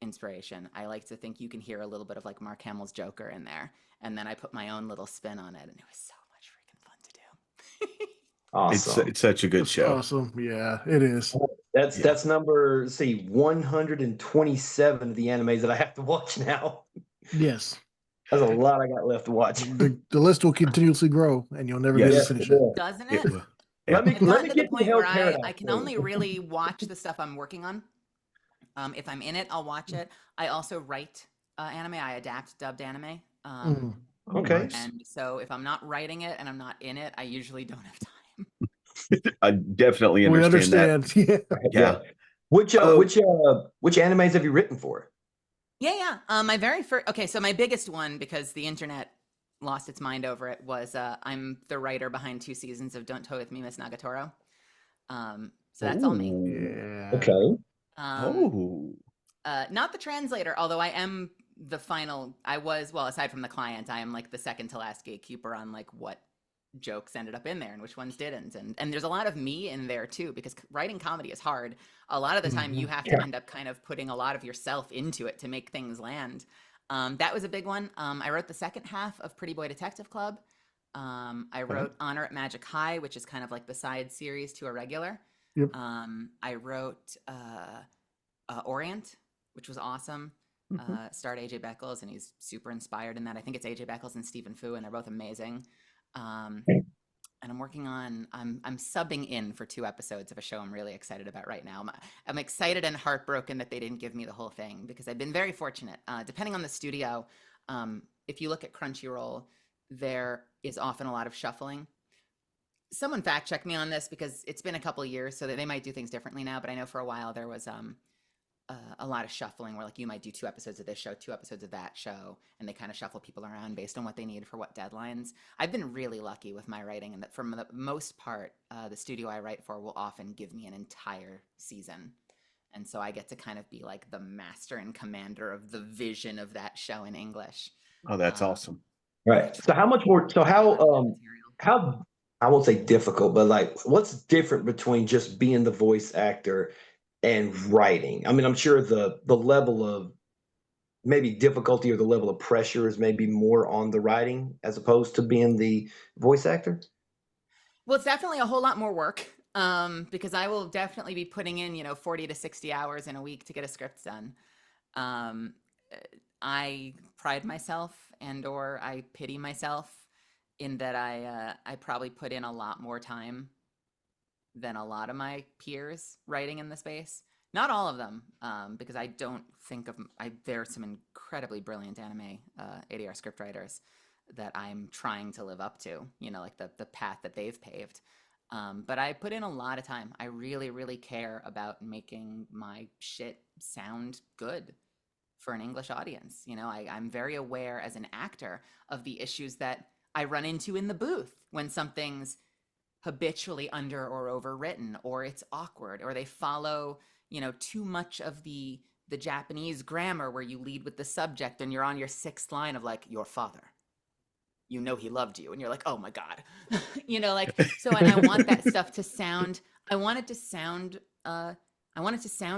inspiration. I like to think you can hear a little bit of like Mark Hamill's Joker in there, and then I put my own little spin on it, and it was so much freaking fun to do. Awesome. It's such a good show. Awesome. Yeah, it is. That's number 127 of the animes that I have to watch now. Yes. That's a lot I got left to watch. The list will continuously grow, and you'll never be able to finish it. Doesn't it? Let me I've gotten to the get point the where Hell I can only really watch the stuff I'm working on. If I'm in it, I'll watch it. I also write anime. I adapt dubbed anime. Okay. And so if I'm not writing it and I'm not in it, I usually don't have time. I definitely understand that. Yeah. Which animes have you written for? Yeah. My very first. Okay, so my biggest one, because the internet lost its mind over it, was I'm the writer behind 2 seasons of Don't Toy With Me, Miss Nagatoro. So that's all me. Yeah. Okay. Not the translator, although I am the final. I was, well, aside from the client, I am like the second to last gatekeeper on like what jokes ended up in there and which ones didn't. And there's a lot of me in there too, because writing comedy is hard. A lot of the time you have to end up kind of putting a lot of yourself into it to make things land. That was a big one. I wrote the second half of Pretty Boy Detective Club. I wrote Honor at Magic High, which is kind of like the side series to a regular. Yep. I wrote Orient, which was awesome. Starred AJ Beckles, and he's super inspired in that. I think it's AJ Beckles and Stephen Fu, and they're both amazing. And I'm working on, I'm subbing in for 2 episodes of a show I'm really excited about right now. I'm excited and heartbroken that they didn't give me the whole thing, because I've been very fortunate. Depending on the studio, if you look at Crunchyroll, there is often a lot of shuffling. Someone fact check me on this, because it's been a couple of years, so that they might do things differently now. But I know for a while there was a lot of shuffling where like you might do 2 episodes of this show, 2 episodes of that show, and they kind of shuffle people around based on what they need for what deadlines. I've been really lucky with my writing, and that for the most part, the studio I write for will often give me an entire season. And so I get to kind of be like the master and commander of the vision of that show in English. Oh, that's awesome. Right. So how much more, so Material. how, I won't say difficult, but like what's different between just being the voice actor and writing? I mean, I'm sure the level of maybe difficulty or the level of pressure is maybe more on the writing as opposed to being the voice actor. Well, it's definitely a whole lot more work, because I will definitely be putting in, 40 to 60 hours in a week to get a script done. Um, I pride myself or I pity myself in that I probably put in a lot more time than a lot of my peers writing in the space. Not all of them, because I don't think of there are some incredibly brilliant anime ADR scriptwriters that I'm trying to live up to. Like the path that they've paved. But I put in a lot of time. I really, really care about making my shit sound good for an English audience. I'm very aware as an actor of the issues that I run into in the booth when something's habitually under or overwritten, or it's awkward, or they follow, too much of the Japanese grammar where you lead with the subject and you're on your 6th line of like, your father. He loved you, and you're like, oh my god. So, and I want that stuff to sound, I want it to sound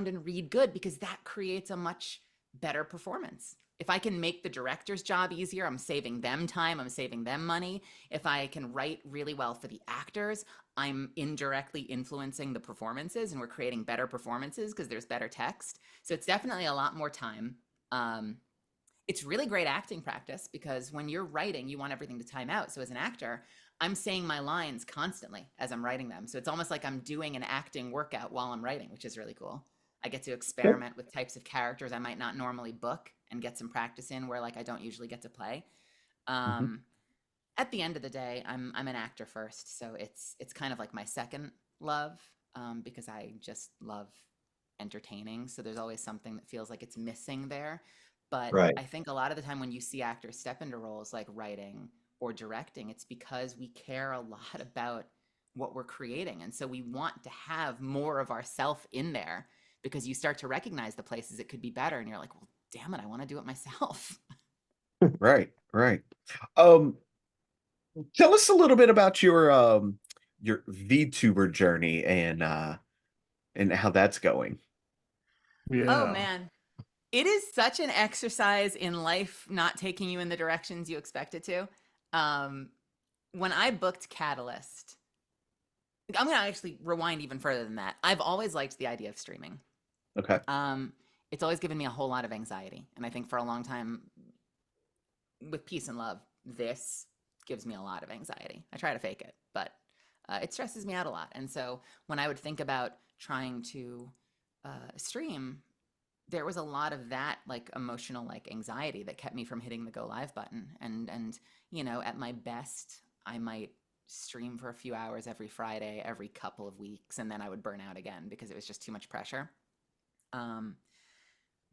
and read good, because that creates a much better performance. If I can make the director's job easier, I'm saving them time, I'm saving them money. If I can write really well for the actors, I'm indirectly influencing the performances, and we're creating better performances because there's better text. So it's definitely a lot more time. It's really great acting practice, because when you're writing, you want everything to time out. So as an actor, I'm saying my lines constantly as I'm writing them. So it's almost like I'm doing an acting workout while I'm writing, which is really cool. I get to experiment with types of characters I might not normally book and get some practice in where like I don't usually get to play. Mhm. At the end of the day, I'm an actor first, so it's kind of like my second love, because I just love entertaining. So there's always something that feels like it's missing there. But Right. I think a lot of the time when you see actors step into roles like writing or directing, it's because we care a lot about what we're creating, and so we want to have more of ourself in there, because you start to recognize the places it could be better, and you're like, well, damn it, I want to do it myself. Right, right. Um, Tell us a little bit about your VTuber journey and how that's going. Oh Yeah. man, it is such an exercise in life not taking you in the directions you expect it to. Um, when I booked Catalyst, I'm gonna actually rewind even further than that. I've always liked the idea of streaming. Okay. Um, it's always given me a whole lot of anxiety, and I think for a long time, with peace and love, this gives me a lot of anxiety. I try to fake it, but it stresses me out a lot. And so when I would think about trying to stream, there was a lot of that like emotional like anxiety that kept me from hitting the go live button. And at my best, I might stream for a few hours every Friday, every couple of weeks, and then I would burn out again because it was just too much pressure.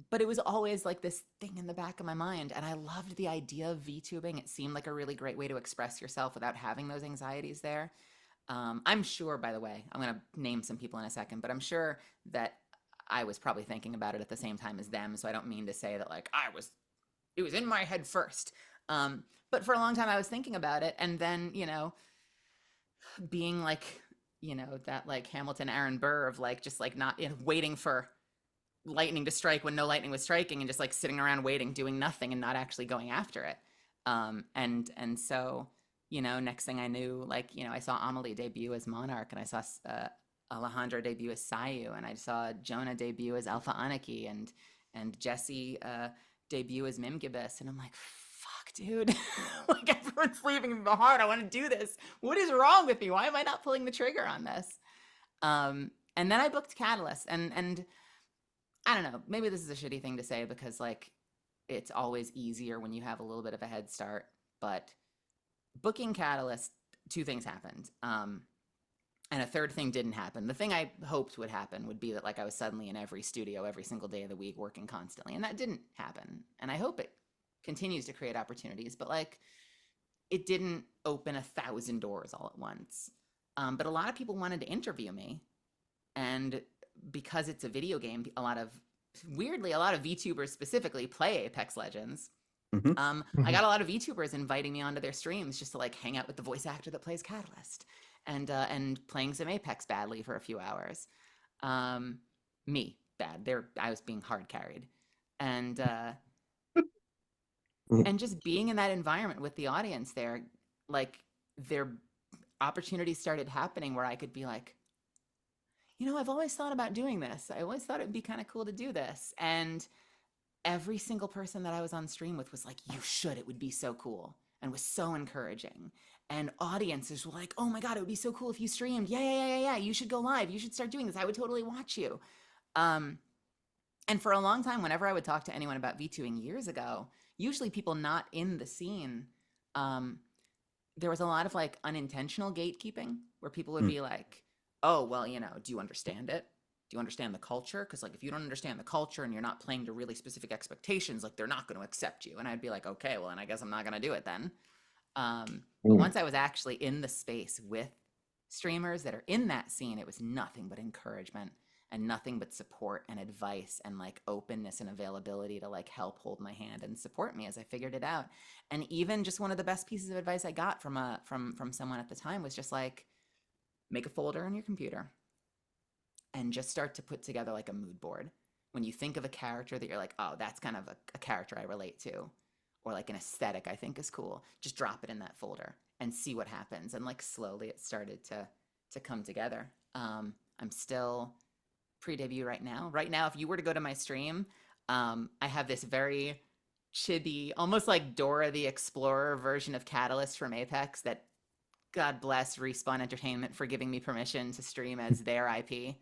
But it was always like this thing in the back of my mind, and I loved the idea of VTubing. It seemed like a really great way to express yourself without having those anxieties there. I'm sure, by the way, I'm going to name some people in a second, but I'm sure that I was probably thinking about it at the same time as them. So I don't mean to say that like it was in my head first. But for a long time I was thinking about it, and then, being like, that like Hamilton Aaron Burr of like, just like not waiting for lightning to strike when no lightning was striking, and just like sitting around waiting, doing nothing and not actually going after it. And so, next thing I knew, like, I saw Amelie debut as Monarch, and I saw Alejandro debut as Sayu, and I saw Jonah debut as Alpha Aniki, and Jesse debut as Mimgibus, and I'm like, fuck, dude, like everyone's leaving me behind. I want to do this. What is wrong with me? Why am I not pulling the trigger on this? And then I booked Catalyst, and I don't know, maybe this is a shitty thing to say because like it's always easier when you have a little bit of a head start, but booking Catalyst, 2 things happened. And a third thing didn't happen. The thing I hoped would happen would be that like I was suddenly in every studio every single day of the week working constantly. And that didn't happen. And I hope it continues to create opportunities, but like it didn't open 1,000 doors all at once. But a lot of people wanted to interview me. And because it's a video game, weirdly, a lot of VTubers specifically play Apex Legends. I got a lot of VTubers inviting me onto their streams just to like hang out with the voice actor that plays Catalyst and playing some Apex badly for a few hours. Me, bad. I was being hard carried. And just being in that environment with the audience there, like their opportunities started happening where I could be like, you know, I've always thought about doing this. I always thought it'd be kind of cool to do this. And every single person that I was on stream with was like, you should, it would be so cool, and was so encouraging. And audiences were like, oh my God, it would be so cool if you streamed. Yeah. You should go live. You should start doing this. I would totally watch you. And for a long time, whenever I would talk to anyone about VTubing years ago, usually people not in the scene, there was a lot of like unintentional gatekeeping where people would be like, oh, well, you know, do you understand it? Do you understand the culture? Because like if you don't understand the culture and you're not playing to really specific expectations, like they're not going to accept you. And I'd be like, okay, well, then I guess I'm not going to do it then. But once I was actually in the space with streamers that are in that scene, it was nothing but encouragement and nothing but support and advice and like openness and availability to like help hold my hand and support me as I figured it out. And even just one of the best pieces of advice I got from someone at the time was just like, make a folder on your computer and just start to put together like a mood board. When you think of a character that you're like, oh, that's kind of a character I relate to, or like an aesthetic I think is cool, just drop it in that folder and see what happens. And like slowly it started to come together. I'm still pre-debut right now. Right now, if you were to go to my stream, I have this very chibi, almost like Dora the Explorer version of Catalyst from Apex that God bless Respawn Entertainment for giving me permission to stream as their IP.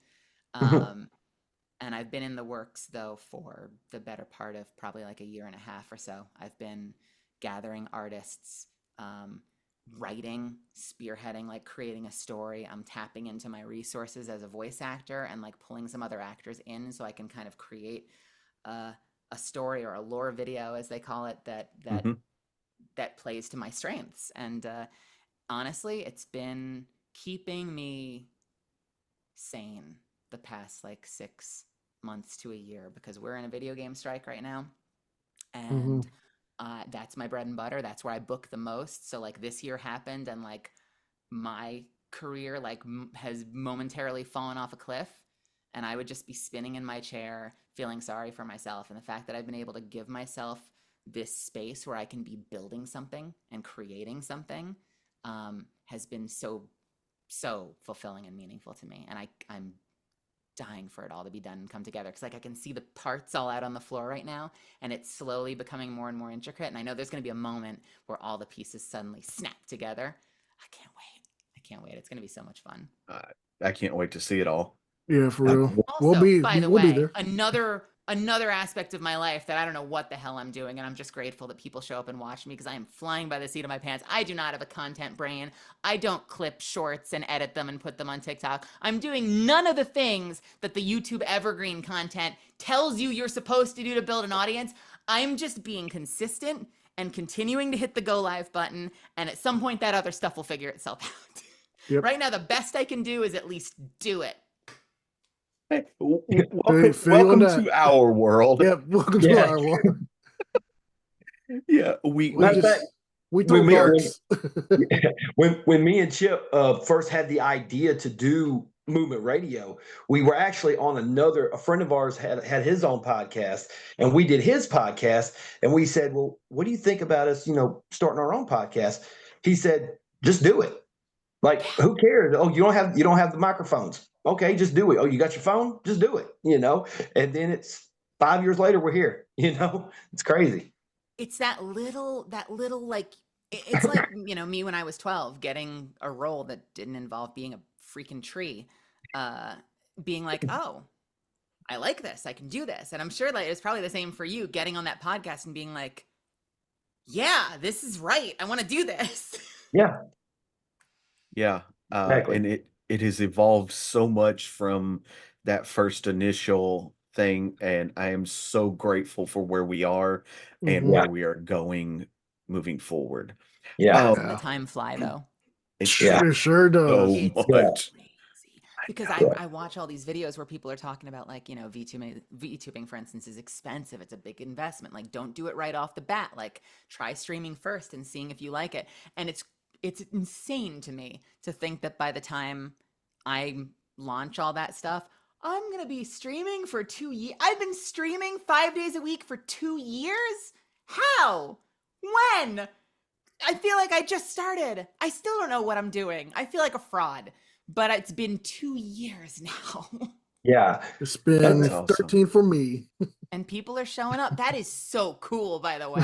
And I've been in the works though for the better part of probably like a year and a half or so. I've been gathering artists, writing, spearheading, like creating a story. I'm tapping into my resources as a voice actor and like pulling some other actors in so I can kind of create a story or a lore video, as they call it, that plays to my strengths. And honestly, it's been keeping me sane the past like 6 months to a year because we're in a video game strike right now. And that's my bread and butter. That's where I book the most. So like this year happened and like my career like has momentarily fallen off a cliff, and I would just be spinning in my chair feeling sorry for myself. And the fact that I've been able to give myself this space where I can be building something and creating something has been so fulfilling and meaningful to me. And I'm dying for it all to be done and come together because like I can see the parts all out on the floor right now, and it's slowly becoming more and more intricate. And I know there's going to be a moment where all the pieces suddenly snap together. I can't wait. It's going to be so much fun. I can't wait to see it all. Yeah, for real. Also, by the way, there. another aspect of my life that I don't know what the hell I'm doing, and I'm just grateful that people show up and watch me because I am flying by the seat of my pants. I do not have a content brain. I don't clip shorts and edit them and put them on TikTok. I'm doing none of the things that the YouTube evergreen content tells you you're supposed to do to build an audience. I'm just being consistent and continuing to hit the go live button, and at some point that other stuff will figure itself out. Yep. Right now, the best I can do is at least do it. Hey, welcome to our world. Yeah, welcome to our world. Yeah, we throw darts. When me and Chip first had the idea to do movement radio, we were actually on a friend of ours had his own podcast, and we did his podcast, and we said, well, what do you think about us, starting our own podcast? He said, just do it. Like, who cares? Oh, you don't have the microphones. Okay, just do it. Oh, you got your phone? Just do it, And then it's 5 years later, we're here, It's crazy. It's that little like, it's like, me when I was 12 getting a role that didn't involve being a freaking tree, being like, oh, I like this. I can do this. And I'm sure like it's probably the same for you getting on that podcast and being like, yeah, this is right. I want to do this. Yeah. Yeah. Exactly. And it has evolved so much from that first initial thing, and I am so grateful for where we are and Mhm. Yeah. where we are going moving forward. Yeah. Doesn't the Yeah. time fly though? It Yeah. It sure so does. It's Yeah. much. crazy because Yeah. I watch all these videos where people are talking about like, you know, VTubing, for instance, is expensive. It's a big investment. Like, don't do it right off the bat. Like, try streaming first and seeing if you like it. And it's insane to me to think that by the time I launch all that stuff, I'm gonna be streaming for 2 years. I've been streaming 5 days a week for 2 years. How? When? I feel like I just started. I still don't know what I'm doing. I feel like a fraud, but it's been 2 years now. Yeah. It's And been That's awesome. 13 for me. And people are showing up. That is so cool, by the way.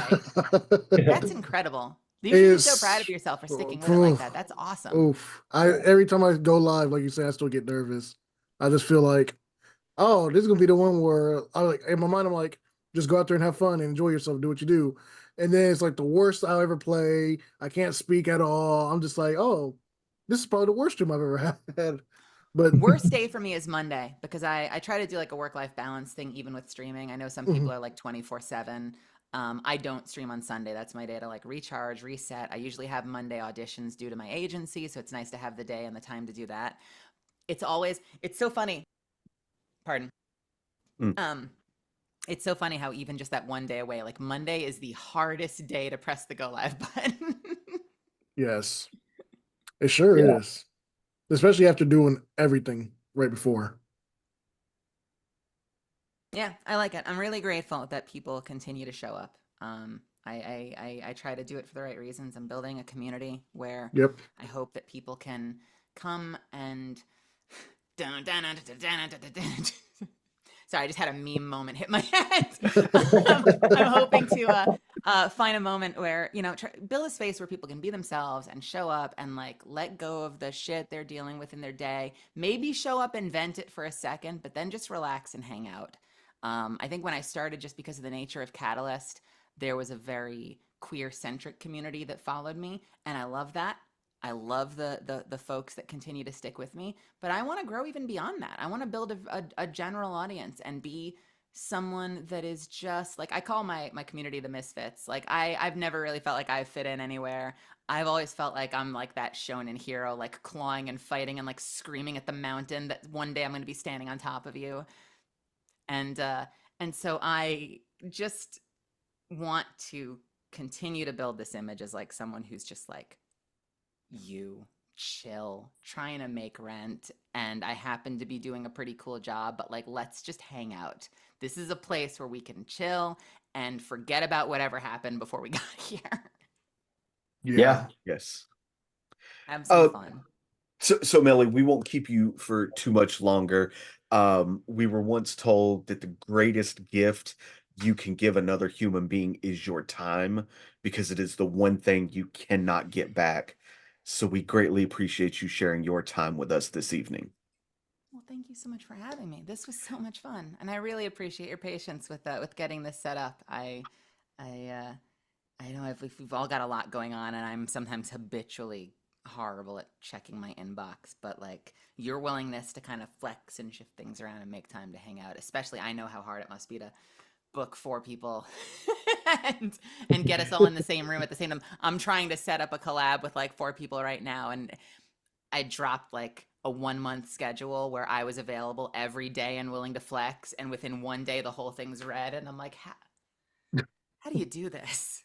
That's incredible. You should be so proud of It's yourself for sticking with it like that. That's awesome. oof. Every time I go live, like you said, I still get nervous. I just feel like, oh, this is gonna be the one where I like in my mind, I'm like, just go out there and have fun and enjoy yourself, do what you do. And then it's like the worst I'll ever play. I can't speak at all. I'm just like, oh, this is probably the worst stream I've ever had. But Worst day for me is Monday because I try to do like a work-life balance thing even with streaming. I know some people mhm, are like 24/7. I don't stream on Sunday. That's my day to like recharge, reset. I usually have Monday auditions due to my agency, so it's nice to have the day and the time to do that. It's so funny. Pardon. Mm. Um, it's so funny how even just that one day away, like Monday is the hardest day to press the go live button. yes, it sure yeah. is. Especially after doing everything right before. Yeah, I like it. I'm really grateful that people continue to show up. I try to do it for the right reasons. I'm building a community where Yep. I hope that people can come and sorry, I just had a meme moment hit my head. I'm hoping to find a moment where, you know, build a space where people can be themselves and show up and like let go of the shit they're dealing with in their day. Maybe show up and vent it for a second, but then just relax and hang out. I think when I started, just because of the nature of Catalyst, there was a very queer centric community that followed me, and I love that. I love the folks that continue to stick with me, but I want to grow even beyond that. I want to build a general audience and be someone that is just like I call my community the misfits. Like I've never really felt like I fit in anywhere. I've always felt like I'm like that shonen hero, like clawing and fighting and like screaming at the mountain that one day I'm going to be standing on top of you. And uh and so I just want to continue to build this image as like someone who's just like you chill trying to make rent and I happen to be doing a pretty cool job, but like let's just hang out. This is a place where we can chill and forget about whatever happened before we got here. Yeah. Yeah. Yes. Have some Uh, fun. so Melly, we won't keep you for too much longer. We were once told that the greatest gift you can give another human being is your time because it is the one thing you cannot get back. So we greatly appreciate you sharing your time with us this evening. Well, thank you so much for having me. This was so much fun, and I really appreciate your patience with getting this set up. I I know we've all got a lot going on, and I'm sometimes habitually horrible at checking my inbox. But like your willingness to kind of flex and shift things around and make time to hang out, especially I know how hard it must be to book four people and get us all in the same room at the same time. I'm trying to set up a collab with like four people right now, and I dropped like a 1 month schedule where I was available every day and willing to flex, and within one day the whole thing's red, and I'm like, how do you do this?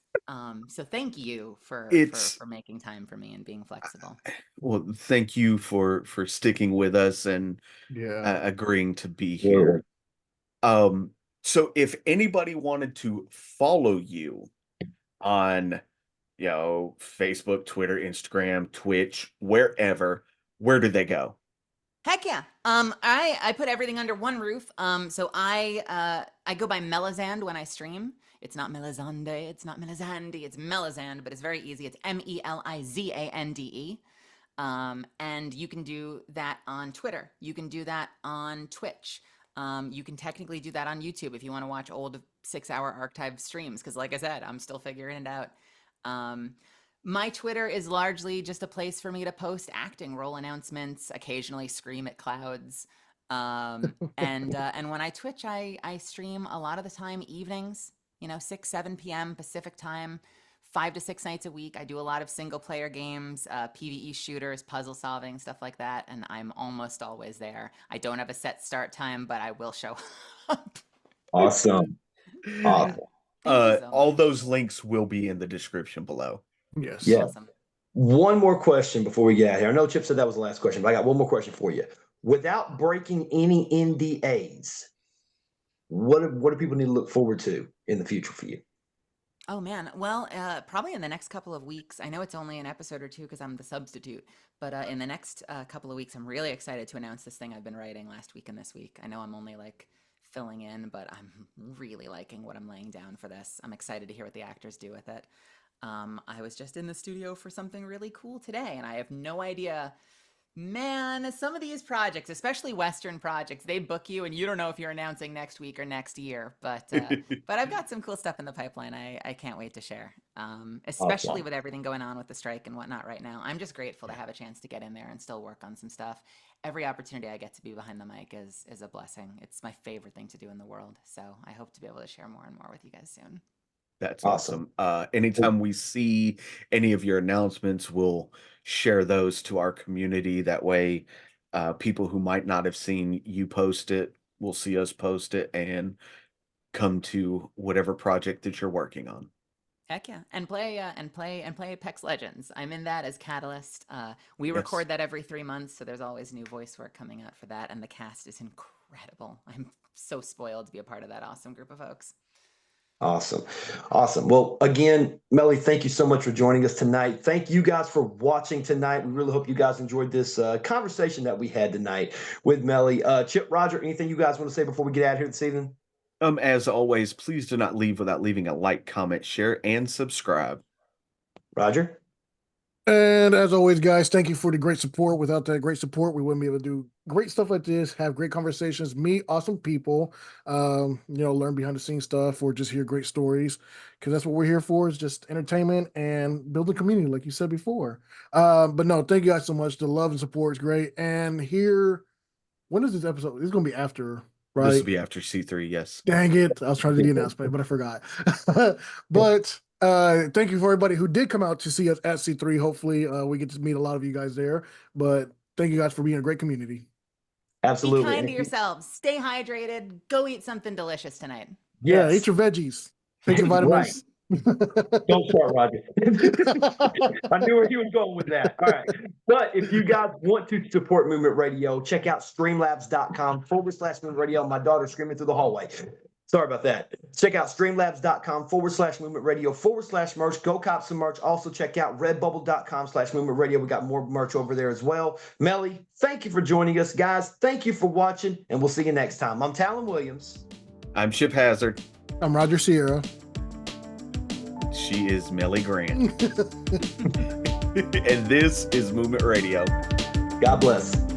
So thank you It's for making time for me and being flexible. well, thank you for sticking with us and Yeah. agreeing to be Absolutely. here. Um, so if anybody wanted to follow you on, Facebook, Twitter, Instagram, Twitch, wherever, where do they go? Heck yeah. I put everything under one roof. So I go by Melizand when I stream. It's not Melizande, it's not Melizandi, it's Melizand, but it's very easy. It's Melizande. And you can do that on Twitter. You can do that on Twitch. You can technically do that on YouTube if you want to watch old 6-hour archived streams. Because, like I said, I'm still figuring it out. Um, My Twitter is largely just a place for me to post acting role announcements, occasionally scream at clouds. And when I Twitch, I stream a lot of the time evenings, 6, 7 p.m. Pacific time, 5 to 6 nights a week. I do a lot of single player games, PvE shooters, puzzle solving, stuff like that. And I'm almost always there. I don't have a set start time, but I will show up. Awesome. Yeah. Thank you so All much. those links will be in the description below. Yes. Yeah. Awesome. One more question before we get out of here. I know Chip said that was the last question, but I got one more question for you. Without breaking any NDAs, what do people need to look forward to in the future for you? Oh man, well, probably in the next couple of weeks. I know it's only an episode or two because I'm the substitute, but in the next couple of weeks, I'm really excited to announce this thing I've been writing last week and this week. I know I'm only like filling in, but I'm really liking what I'm laying down for this. I'm excited to hear what the actors do with it. I was just in the studio for something really cool today, and I have no idea. Man, some of these projects, especially Western projects, they book you and you don't know if you're announcing next week or next year. But I've got some cool stuff in the pipeline. I can't wait to share, especially Awesome. with everything going on with the strike and whatnot right now. I'm just grateful to have a chance to get in there and still work on some stuff. Every opportunity I get to be behind the mic is a blessing. It's my favorite thing to do in the world. So I hope to be able to share more and more with you guys soon. That's Awesome. awesome. Anytime we see any of your announcements, we'll share those to our community. That way, people who might not have seen you post it will see us post it and come to whatever project that you're working on. Heck yeah, and play Apex Legends. I'm in that as Catalyst. We Yes. record that every 3 months, so there's always new voice work coming out for that, and the cast is incredible. I'm so spoiled to be a part of that awesome group of folks. Awesome. Awesome. Well, again, Meli, thank you so much for joining us tonight. Thank you guys for watching tonight. We really hope you guys enjoyed this conversation that we had tonight with Meli. Chip, Roger, anything you guys want to say before we get out of here this evening? As always, please do not leave without leaving a like, comment, share, and subscribe. Roger? And as always, guys, thank you for the great support. Without that great support, we wouldn't be able to do great stuff like this, have great conversations, meet awesome people, learn behind the scenes stuff, or just hear great stories. Because that's what we're here for, is just entertainment and building community, like you said before. But no, thank you guys so much. The love and support is great. And here, when is this episode? This is going to be after, right? This will be after C3, yes. Dang it. I was trying to do the announcement, but I forgot. But thank you for everybody who did come out to see us at C3. Hopefully we get to meet a lot of you guys there. But thank you guys for being a great community. Absolutely. Be kind to yourselves. Stay hydrated. Go eat something delicious tonight. Yeah, Yes. eat your veggies. Take your vitamins. Don't start, Roger. I knew where he was going with that. All right. But if you guys want to support Movement Radio, check out streamlabs.com/Movement Radio. My daughter's screaming through the hallway. Sorry about that. Check out streamlabs.com/Movement Radio /merch. Go cop some merch. Also check out redbubble.com/Movement Radio. We got more merch over there as well. Meli, thank you for joining us, guys. Thank you for watching, and we'll see you next time. I'm Talon Williams. I'm Chip Hazard. I'm Roger Sierra. She is Meli Grant. And this is Movement Radio. God bless.